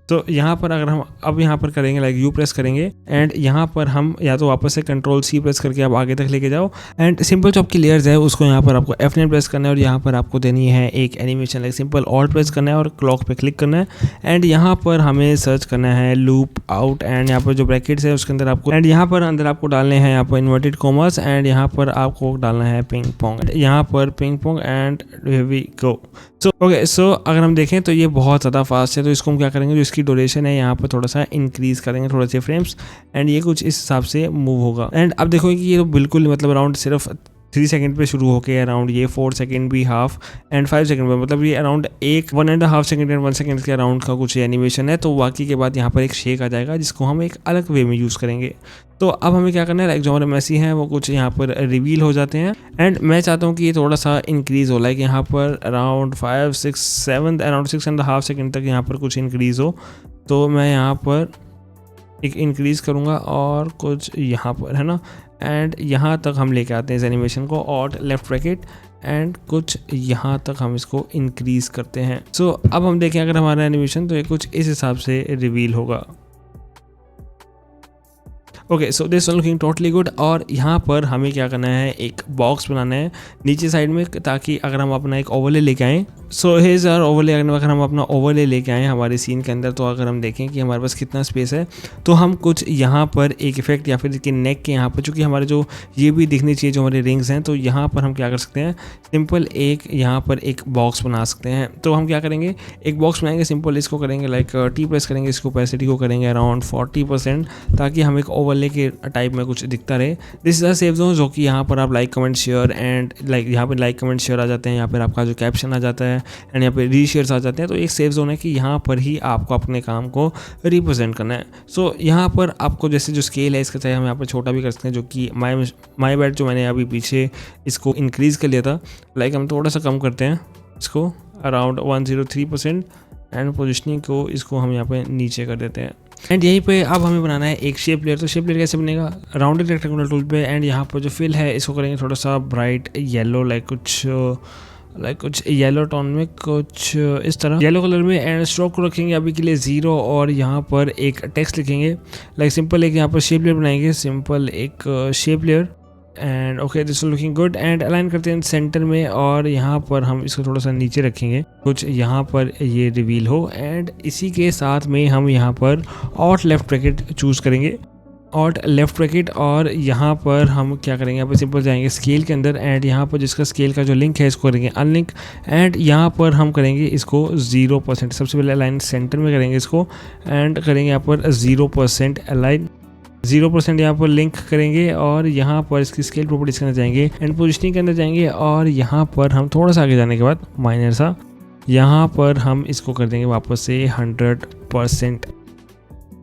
तो यहाँ पर अगर हम अब यहाँ पर करेंगे लाइक यू प्रेस करेंगे एंड यहाँ पर हम या तो वापस से कंट्रोल सी प्रेस करके आप आगे तक लेके जाओ एंड सिंपल जो आपकी लेयर्स है उसको यहाँ पर आपको F9 प्रेस करना है और यहाँ पर आपको देनी है एक animation like simple alt press करना है और क्लॉक पे क्लिक करना है एंड यहाँ पर हमें सर्च करना है लूप आउट एंड यहाँ पर जो ब्रैकेट्स है उसके अंदर आपको एंड यहाँ पर अंदर आपको डालने हैं यहाँ पर इन्वर्टेड कॉमर्स एंड यहाँ पर आपको डालना है पिंग पोंग, यहाँ पर ping pong and we go. So अगर हम देखें तो ये बहुत ज़्यादा फास्ट है, तो इसको हम क्या करेंगे, जो इसकी ड्यूरेशन है यहाँ पर थोड़ा सा इंक्रीज़ करेंगे, थोड़े से फ्रेम्स एंड ये कुछ इस हिसाब से मूव होगा। एंड अब देखो कि ये तो बिल्कुल मतलब अराउंड सिर्फ 3 सेकंड पे शुरू होके अराउंड ये 4 सेकंड भी हाफ एंड 5 सेकंड पे, मतलब ये अराउंड 1.5 सेकंड एंड 1 सेकंड के अराउंड का कुछ एनिमेशन है। तो बाकी के बाद यहाँ पर एक शेक आ जाएगा जिसको हम एक अलग वे में यूज़ करेंगे। तो अब हमें क्या करना है, लाइक जो हमारे मैसी हैं वो कुछ यहाँ पर रिवील हो जाते हैं एंड मैं चाहता हूँ कि ये थोड़ा सा इंक्रीज़ हो, लाइक यहाँ पर अराउंड 5, 6, 7 अराउंड 6.5 सेकंड तक यहाँ पर कुछ इंक्रीज़ हो। तो मैं यहाँ पर एक इंक्रीज़ करूँगा और कुछ यहाँ पर है ना, एंड यहाँ तक हम लेके आते हैं इस एनिमेशन को और लेफ्ट ब्रैकेट एंड कुछ यहाँ तक हम इसको इंक्रीज़ करते हैं। सो अब हम देखें अगर हमारा एनिमेशन तो ये कुछ इस हिसाब से रिवील होगा। Okay, so this one looking totally good. और यहाँ पर हमें क्या करना है, एक बॉक्स बनाना है नीचे साइड में, ताकि अगर हम अपना एक ओवरले लेके आएँ, सो हेज आवर ओवरले, अगर हम अपना ओवरले लेके आएँ हमारे सीन के अंदर, तो अगर हम देखें कि हमारे पास कितना स्पेस है, तो हम कुछ यहाँ पर एक इफेक्ट या फिर इसके नेक के यहाँ पर, चूँकि हमारे जो ये भी दिखनी चाहिए जो हमारे रिंग्स हैं, तो यहाँ पर हम क्या कर सकते हैं, सिंपल एक यहाँ पर एक बॉक्स बना सकते हैं। तो हम क्या करेंगे, एक बॉक्स बनाएंगे, सिंपल इसको करेंगे लाइक टी प्रेस करेंगे, इसको ओपेसिटी को करेंगे अराउंड 40%, ताकि हम एक ओवरले के टाइप में कुछ दिखता रहे। This is a save zone, जो कि यहाँ पर आप like comment share and like यहाँ पर लाइक कमेंट शेयर आ जाते हैं, यहाँ पर आपका जो कैप्शन आ जाता है एंड यहाँ पे रीशेयर्स आ जाते हैं। तो एक सेव जोन है कि यहाँ पर ही आपको अपने काम को रिप्रेजेंट करना है। सो यहाँ पर आपको जैसे जो स्केल है इसका चाहे हम यहाँ पर छोटा भी कर सकते हैं, जो कि माई बैड जो मैंने अभी पीछे इसको इंक्रीज़ कर लिया था, लाइक हम थोड़ा सा कम करते हैं इसको अराउंड 103% एंड पोजिशनिंग को इसको हम यहाँ पे नीचे कर देते हैं। एंड यहीं पे अब हमें बनाना है एक शेप लेयर। तो शेप लेयर कैसे बनेगा, राउंडेड रेक्टेंगुलर टूल पे एंड यहाँ पर जो फिल है इसको करेंगे थोड़ा सा ब्राइट येलो, लाइक कुछ येलो टोन में, कुछ इस तरह येलो कलर में, एंड स्ट्रोक को रखेंगे अभी के लिए 0 और यहाँ पर एक टेक्स्ट लिखेंगे, लाइक सिंपल एक यहाँ पर शेप लेयर बनाएंगे, सिंपल एक shape layer and okay this is looking good. And align करते हैं सेंटर में और यहाँ पर हम इसको थोड़ा सा नीचे रखेंगे, कुछ यहाँ पर ये रिवील हो। एंड इसी के साथ में हम यहाँ पर ऑल्ट लेफ्ट ब्रैकेट चूज़ करेंगे, ऑल्ट लेफ्ट ब्रैकेट, और यहाँ पर हम क्या करेंगे, यहाँ पर सिंपल जाएंगे स्केल के अंदर एंड यहाँ पर जिसका स्केल का जो लिंक है इसको करेंगे अनलिंक एंड यहाँ पर हम करेंगे इसको 0%। सबसे पहले अलाइन सेंटर में करेंगे इसको एंड करेंगे यहाँ पर 0% अलाइन, 0% यहाँ पर लिंक करेंगे और यहाँ पर इसकी स्केल प्रॉपर्टीज के अंदर जाएंगे एंड पोजिशनिंग के अंदर जाएंगे और यहाँ पर हम थोड़ा सा आगे जाने के बाद माइनर सा यहाँ पर हम इसको कर देंगे वापस से 100%।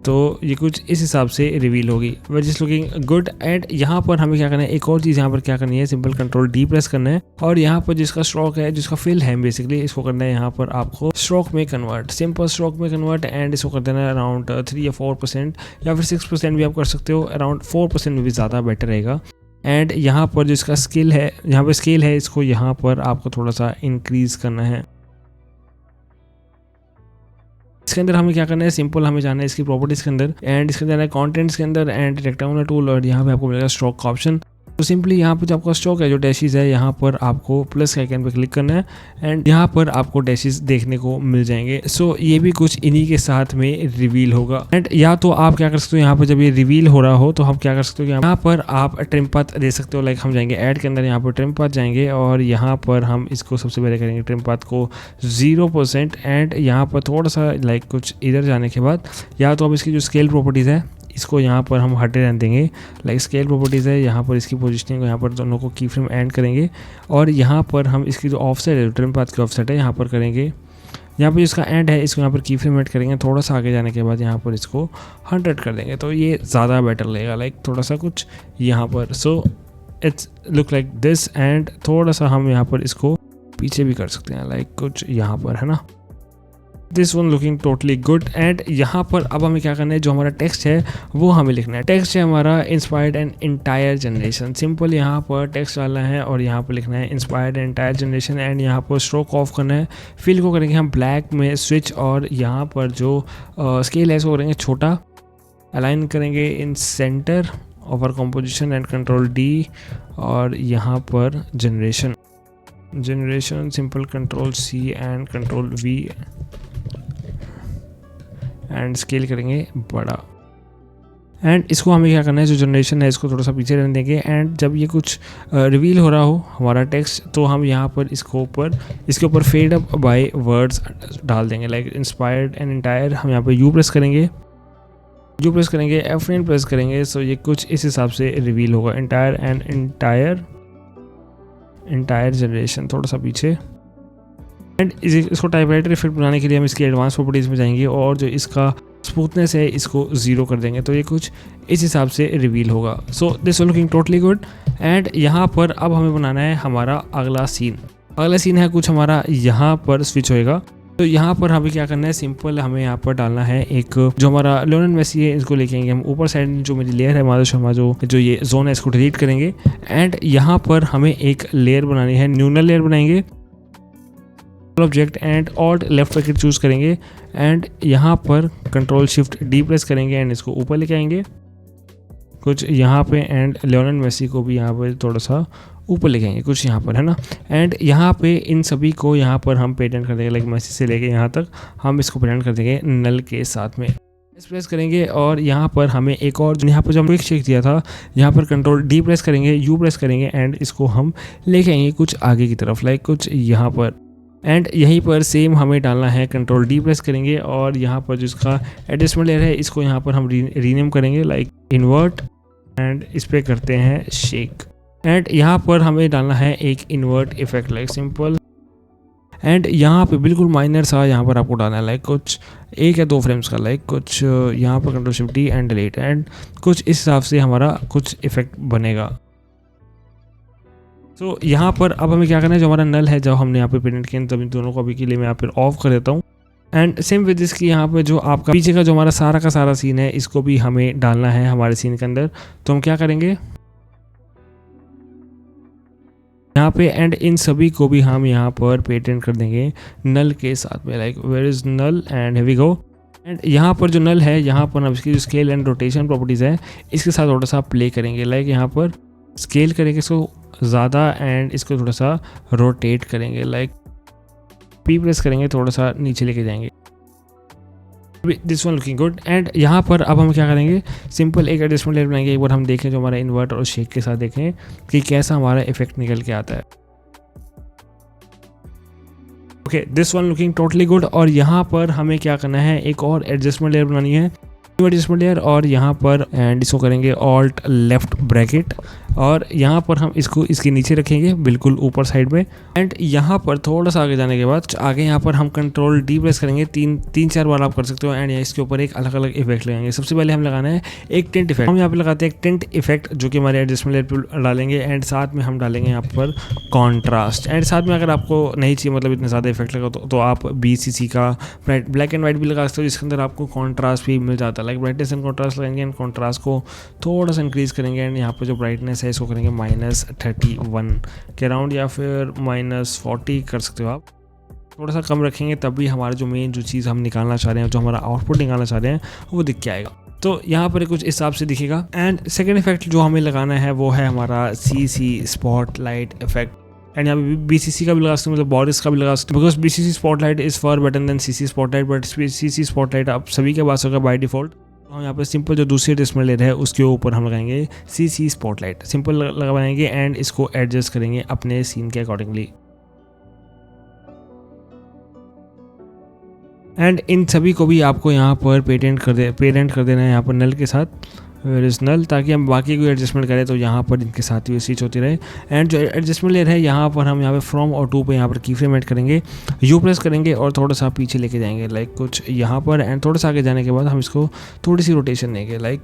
तो ये कुछ इस हिसाब से रिवील होगी, which is looking good. And यहाँ पर हमें क्या करना है, एक और चीज़ यहाँ पर क्या करनी है, सिंपल कंट्रोल डी प्रेस करना है और यहाँ पर जिसका स्ट्रोक है, जिसका फिल है बेसिकली, इसको करना है यहाँ पर आपको स्ट्रोक में कन्वर्ट, सिंपल स्ट्रोक में कन्वर्ट एंड इसको कर देना है अराउंड 3 या 4% या फिर 6% भी आप कर सकते हो, अराउंड 4% में भी ज़्यादा बेटर रहेगा। एंड यहाँ पर जिसका स्केल है, यहाँ पर स्केल है, इसको यहाँ पर आपको थोड़ा सा इंक्रीज़ करना है। इसके अंदर हमें क्या करना है, सिंपल हमें जाना है इसकी प्रॉपर्टीज के अंदर एंड इसके अंदर कंटेंट्स के अंदर एंड रेक्टेंगुलर टूल और यहाँ पे आपको मिलेगा स्ट्रोक का ऑप्शन। तो सिंपली यहाँ पे जो आपका स्ट्रोक है, जो डैशेस है, यहाँ पर आपको प्लस के आइकन पे क्लिक करना है एंड यहाँ पर आपको डैशेस देखने को मिल जाएंगे। सो ये भी कुछ इन्हीं के साथ में रिवील होगा। एंड या तो आप क्या कर सकते हो, यहाँ पर जब ये रिवील हो रहा हो तो हम क्या कर सकते हो, यहाँ पर आप ट्रिम पाथ दे सकते हो, लाइक हम जाएंगे ऐड के अंदर, यहाँ पर ट्रिम पाथ जाएंगे और यहाँ पर हम इसको सबसे पहले करेंगे ट्रिम पाथ को 0% एंड यहाँ पर थोड़ा सा लाइक कुछ इधर जाने के बाद या तो अब इसकी जो स्केल प्रॉपर्टीज़ है इसको यहाँ पर हम हटे रहने देंगे, लाइक स्केल प्रॉपर्टीज़ है, यहाँ पर इसकी पोजीशनिंग को यहाँ पर दोनों को की फ्रेम एंड करेंगे और यहाँ पर हम इसकी जो ऑफसेट है, ट्रिम पाथ की ऑफसेट है, यहाँ पर करेंगे, यहाँ पर जिसका एंड है इसको यहाँ पर की फ्रेम ऐड करेंगे, थोड़ा सा आगे जाने के बाद यहाँ पर इसको 100 कर देंगे, तो ये ज़्यादा बेटर लगेगा, लाइक थोड़ा सा कुछ यहाँ पर। So it's look like this and थोड़ा सा हम यहाँ पर इसको पीछे भी कर सकते हैं, लाइक कुछ यहाँ पर है ना। This one looking totally good. And यहाँ पर अब हमें क्या करना है, जो हमारा टेक्स्ट है वो हमें लिखना है। टेक्स्ट है हमारा inspired an entire generation. Simple यहाँ पर टेक्स्ट डालना है और यहाँ पर लिखना है inspired an entire generation. And यहाँ पर स्ट्रोक ऑफ करना है, फिल को करेंगे हम ब्लैक में स्विच, और यहाँ पर जो स्केल है इसको करेंगे छोटा, अलाइन करेंगे in center of our composition and control D, और यहाँ पर generation simple control C and control V and scale करेंगे बड़ा। एंड इसको हमें क्या करना है, जो जनरेशन है इसको थोड़ा सा पीछे रहने देंगे। एंड जब ये कुछ रिवील हो रहा हो हमारा टेक्स्ट, तो हम यहाँ पर इसके ऊपर फेड अप बाय वर्ड्स डाल देंगे, लाइक इंस्पायर्ड एंड इंटायर। हम यहाँ पर यू प्रेस करेंगे, F9 प्रेस करेंगे, सो ये कुछ इस हिसाब से रिवील होगा, इंटायर जनरेशन। थोड़ा सा पीछे। एंड इसको टाइपराइटर इफेक्ट बनाने के लिए हम इसकी एडवांस प्रॉपर्टीज़ में जाएंगे और जो इसका स्मूथनेस है इसको 0 कर देंगे, तो ये कुछ इस हिसाब से रिवील होगा। So this looking totally good. And यहाँ पर अब हमें बनाना है हमारा अगला सीन है कुछ हमारा यहाँ पर स्विच होएगा। तो यहाँ पर हमें क्या करना है, सिंपल हमें यहाँ पर डालना है एक जो हमारा लियोनेल मेसी है, इसको लेके आएंगे हम ऊपर साइड। जो मेरी लेयर है माधव शर्मा जो ये जोन है, इसको डिलीट करेंगे। एंड यहाँ पर हमें एक लेयर बनानी है, न्यूनल लेयर बनाएंगे, object and alt left packet choose करेंगे। एंड यहाँ पर कंट्रोल शिफ्ट डी प्रेस करेंगे एंड इसको ऊपर लेके आएंगे कुछ यहाँ पे। एंड लियोनेल मेसी को भी यहाँ पे थोड़ा सा ऊपर लेके आएंगे कुछ यहाँ पर, है ना। एंड यहाँ पे इन सभी को यहाँ पर हम पेटेंट कर देंगे, लाइक मेसी से लेके यहाँ तक हम इसको पेटेंट कर देंगे नल के साथ में। प्रेस करेंगे और यहाँ पर हमें एक और, यहाँ पर जो हम क्विक शेक दिया था, यहाँ पर कंट्रोल डी प्रेस करेंगे, यू प्रेस करेंगे एंड इसको हम लेके आएंगे कुछ आगे की तरफ, लाइक कुछ यहाँ पर। एंड यहीं पर सेम हमें डालना है, कंट्रोल डी प्रेस करेंगे और यहाँ पर जिसका एडजस्टमेंट लेयर है इसको यहाँ पर हम रीनेम करेंगे, लाइक इन्वर्ट। एंड इस पर करते हैं शेक। एंड यहाँ पर हमें डालना है एक invert effect, like simple. And यहाँ पे बिल्कुल माइनर सा यहाँ पर आपको डालना है, लाइक कुछ 1 या 2 फ्रेम्स का, लाइक कुछ यहाँ पर control shift D and delete. And कुछ इस हिसाब से हमारा कुछ इफेक्ट बनेगा। तो यहाँ पर अब हमें क्या करना है, जो हमारा नल है जो हमने यहाँ पे पेटेंट किया, तब इन दोनों को अभी के लिए मैं यहाँ पर ऑफ कर देता हूँ। एंड सेम विद इसकी यहाँ पे जो आपका पीछे का जो हमारा सारा का सारा सीन है, इसको भी हमें डालना है हमारे सीन के अंदर। तो हम क्या करेंगे यहाँ पे, एंड इन सभी को भी हम यहाँ पर पेटेंट कर देंगे नल के साथ में, like where is null and here we go. And यहाँ पर जो नल है, यहाँ पर हम इसकी जो स्केल एंड रोटेशन प्रॉपर्टीज़ है इसके साथ थोड़ा सा प्ले करेंगे, लाइक यहाँ पर स्केल करेंगे इसको ज़्यादा एंड इसको थोड़ा सा रोटेट करेंगे, लाइक पी प्रेस करेंगे, थोड़ा सा नीचे लेके जाएंगे। This one looking good. And यहाँ पर अब हम क्या करेंगे, सिंपल एक एडजस्टमेंट लेयर बनाएंगे। एक बार हम देखें जो हमारा इन्वर्ट और शेक के साथ देखें कि कैसा हमारा इफेक्ट निकल के आता है। Okay, this one looking totally good. और यहाँ पर हमें क्या करना है, एक और एडजस्टमेंट लेयर बनानी है, एडजस्टमेंट लेयर। और यहाँ पर एंड इसको करेंगे ऑल्ट लेफ्ट ब्रैकेट और यहाँ पर हम इसको इसके नीचे रखेंगे बिल्कुल ऊपर साइड में। एंड यहाँ पर थोड़ा सा आगे जाने के बाद आगे यहाँ पर हम कंट्रोल डी प्रेस करेंगे, 3-4 बार आप कर सकते हो। एंड इसके ऊपर एक अलग अलग इफेक्ट लगाएंगे। सबसे पहले हम लगाना है एक टिंट इफेक्ट। हम यहाँ पे लगाते हैं एक टिंट इफेक्ट जो कि हमारे एडजस्टमेंट लेयर पर डालेंगे। एंड साथ में हम डालेंगे यहाँ पर कॉन्ट्रास्ट। एंड साथ में अगर आपको नहीं चाहिए मतलब इतना ज़्यादा इफेक्ट लगा तो आप BCC का ब्लैक एंड वाइट भी लगा सकते हो, जिसके अंदर आपको कॉन्ट्रास्ट भी मिल जाता है। लाइक ब्राइटनेस एंड कॉन्ट्रास्ट लगाएंगे एंड कॉन्ट्रास्ट को थोड़ा सा इंक्रीज़ करेंगे। एंड यहाँ पर जो ब्राइटनेस है इसको करेंगे -31 के अराउंड या फिर -40 कर सकते हो आप। थोड़ा सा कम रखेंगे तब भी हमारा जो मेन जो चीज़ हम निकालना चाह रहे हैं, जो हमारा आउटपुट निकालना चाह रहे हैं वो दिख के आएगा। तो यहाँ पर कुछ इस हिसाब से दिखेगा। एंड सेकेंड इफेक्ट जो हमें लगाना है वो है हमारा CC स्पॉटलाइट इफेक्ट। एंड यहाँ पे BCC का भी लगा सकते हैं, मतलब बॉरिस का भी लगा सकते हैं, because BCC spotlight is for better than CC spotlight. But CC spotlight आप सभी के पास होगा बाय डिफॉल्ट। हम यहाँ पर सिंपल जो दूसरी एडजस्टमेंट लेयर है उसके ऊपर हम लगाएंगे CC स्पॉटलाइट, सिंपल लगाएंगे एंड इसको एडजस्ट करेंगे अपने सीन के अकॉर्डिंगली। एंड इन सभी को भी आपको यहाँ पर पेटेंट कर देना है यहाँ पर नल के साथ, वेयर इज नल, ताकि हम बाकी कोई एडजस्टमेंट करें तो यहाँ पर इनके साथ ही स्विच होती रहे। एंड जो एडजस्टमेंट लेयर है यहाँ पर हम यहाँ पे फ्रॉम और टू पे यहाँ पर की फ्रेम ऐड करेंगे, यू प्रेस करेंगे और थोड़ा सा पीछे लेके जाएंगे, लाइक कुछ यहाँ पर। एंड थोड़ा सा आगे जाने के बाद हम इसको थोड़ी सी रोटेशन देंगे, लाइक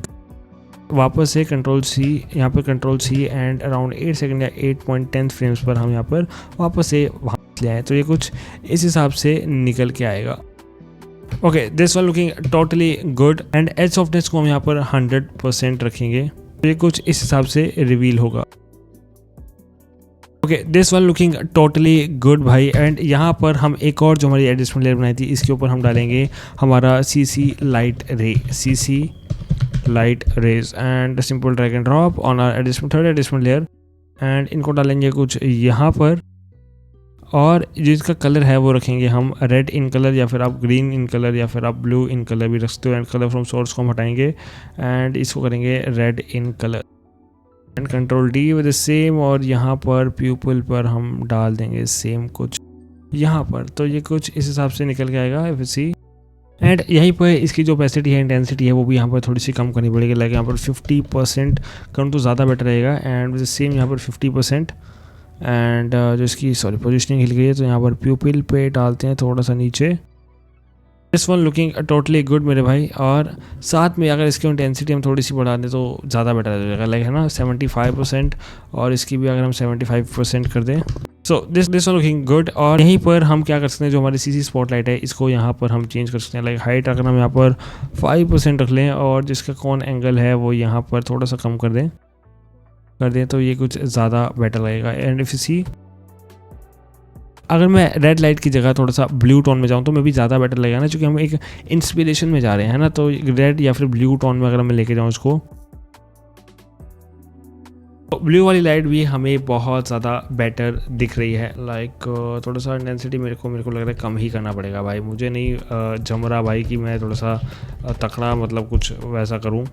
वापस से कंट्रोल C, यहाँ पर control C and around 8 second या 8.10 फ्रेम्स पर हम यहाँ पर वापस से वहाँ ले आए। तो ये कुछ इस हिसाब से निकल के आएगा। Okay, this one looking totally good and edge softness को हम यहाँ पर 100% रखेंगे। ये कुछ इस हिसाब से रिवील होगा। Okay, this one looking totally good भाई। एंड यहाँ पर हम एक और जो हमारी एडजस्टमेंट लेयर बनाई थी इसके ऊपर हम डालेंगे हमारा CC light ray, CC light rays and simple drag and drop on our adjustment, third adjustment layer. And इनको डालेंगे कुछ यहाँ पर, और जिसका कलर है वो रखेंगे हम रेड इन कलर, या फिर आप ग्रीन इन कलर, या फिर आप ब्लू इन कलर भी रख सकते हो। एंड कलर फ्रॉम सोर्स को हम हटाएंगे एंड इसको करेंगे red in colour and control D with the same. और यहाँ पर प्यूपल पर हम डाल देंगे सेम कुछ यहाँ पर। तो ये कुछ इस हिसाब से निकल के आएगा FSC। एंड यहीं पर इसकी जो ओपेसिटी है, इंटेंसिटी है, वो भी यहाँ पर थोड़ी सी कम करनी पड़ेगी। लाइक यहाँ पर 50% करूँ तो ज़्यादा बेटर रहेगा। एंड विद द सेम यहाँ पर 50%। एंड जो इसकी पोजिशनिंग हिल गई है तो यहाँ पर प्यूपिल पे डालते हैं थोड़ा सा नीचे। This one looking totally good मेरे भाई। और साथ में अगर इसकी इंटेंसिटी हम थोड़ी सी बढ़ा दें तो ज़्यादा बेटर हो जाएगा, लाइक है ना 75%, और इसकी भी अगर हम 75% कर दें। So this one looking good. और यहीं पर हम क्या कर सकते हैं, जो हमारी CC स्पॉटलाइट है इसको यहाँ पर हम चेंज कर सकते हैं। लाइक हाइट अगर हम यहाँ पर 5% रख लें और जिसका कौन एंगल है वो यहाँ पर थोड़ा सा कम कर दें तो ये कुछ ज़्यादा बेटर लगेगा। एंड इफ यू सी, अगर मैं रेड लाइट की जगह थोड़ा सा ब्लू टोन में जाऊँ तो मैं भी ज़्यादा बेटर लगेगा ना, क्योंकि हम एक इंस्पिरेशन में जा रहे हैं ना। तो रेड या फिर ब्लू टोन में अगर मैं लेके जाऊँ इसको, तो ब्लू वाली लाइट भी हमें बहुत ज़्यादा बेटर दिख रही है। लाइक थोड़ा सा इंटेंसिटी मेरे को लग रहा है कम ही करना पड़ेगा भाई। मुझे नहीं जम रहा भाई कि मैं थोड़ा सा तकड़ा मतलब कुछ वैसा करूँ।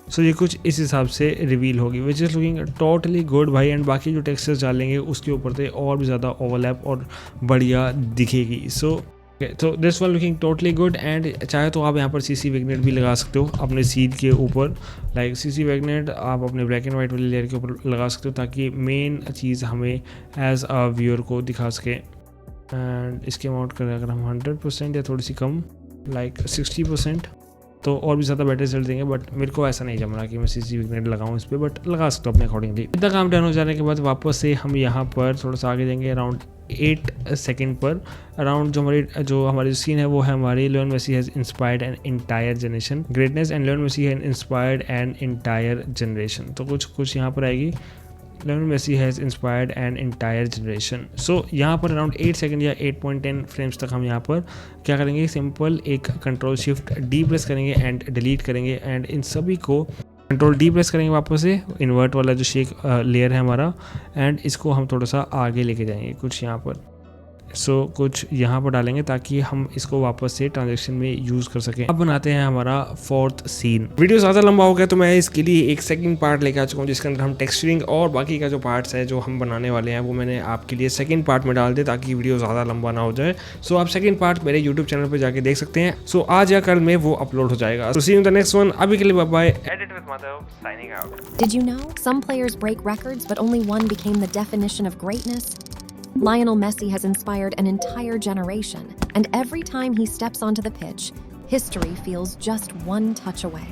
सो ये कुछ इस हिसाब से रिवील होगी, which is looking totally good भाई। एंड बाकी जो टेक्सचर्स डालेंगे उसके ऊपर से और भी ज़्यादा ओवरलैप और बढ़िया दिखेगी। So this one looking totally good. And चाहे तो आप यहाँ पर CC विग्नेट भी लगा सकते हो अपने सीन के ऊपर। लाइक CC विग्नेट आप अपने ब्लैक एंड वाइट वाली लेयर के ऊपर लगा सकते हो, ताकि मेन चीज़ हमें एज अ व्यूअर को दिखा सके। एंड इसके अमाउंट करें अगर हम 100% या थोड़ी सी कम, लाइक 60%, तो और भी ज़्यादा बेटर रिजल्ट देंगे। बट मेरे को ऐसा नहीं जम रहा कि मैं CC विग्नेट लगाऊं इस पर, बट लगा सकता हूँ अपने अकॉर्डिंगली। इतना काम डन हो जाने के बाद वापस से हम यहाँ पर थोड़ा सा आगे जाएंगे अराउंड 8 सेकेंड पर। अराउंड जो हमारी सीन है वो है हमारी Lionel Messi has inspired an entire generation greatness and Lionel Messi has inspired an entire generation. तो कुछ यहाँ पर आएगी Lionel Messi has inspired an entire generation. So यहाँ पर अराउंड 8 सेकंड या 8.10 फ्रेम्स तक हम यहाँ पर क्या करेंगे, सिंपल एक कंट्रोल शिफ्ट D प्रेस करेंगे एंड डिलीट करेंगे। एंड इन सभी को कंट्रोल D प्रेस करेंगे वापस से, इन्वर्ट वाला जो शेक लेयर है हमारा, एंड इसको हम थोड़ा सा आगे लेके जाएंगे कुछ यहाँ पर। सो कुछ यहाँ पर डालेंगे ताकि हम इसको वापस से ट्रांजेक्शन में यूज़ कर सकें। अब बनाते हैं हमारा 4th सीन। वीडियो ज़्यादा लंबा हो गया तो मैं इसके लिए एक सेकंड पार्ट लेके आ चुका हूँ, जिसके अंदर हम टेक्सचरिंग और बाकी का जो पार्ट्स है जो हम बनाने वाले हैं वो मैंने आपके लिए सेकंड पार्ट में डाल दे, ताकि वीडियो ज़्यादा लंबा ना हो जाए। सो आप सेकंड पार्ट मेरे यूट्यूब चैनल पर जाके देख सकते हैं। सो आज या कल में वो अपलोड हो जाएगा। So see you in the next one. अभी के लिए bye bye. Edit with Madhav signing out. Did you know some players break records, but only one became the definition of greatness? Lionel Messi has inspired an entire generation, and every time he steps onto the pitch, history feels just one touch away.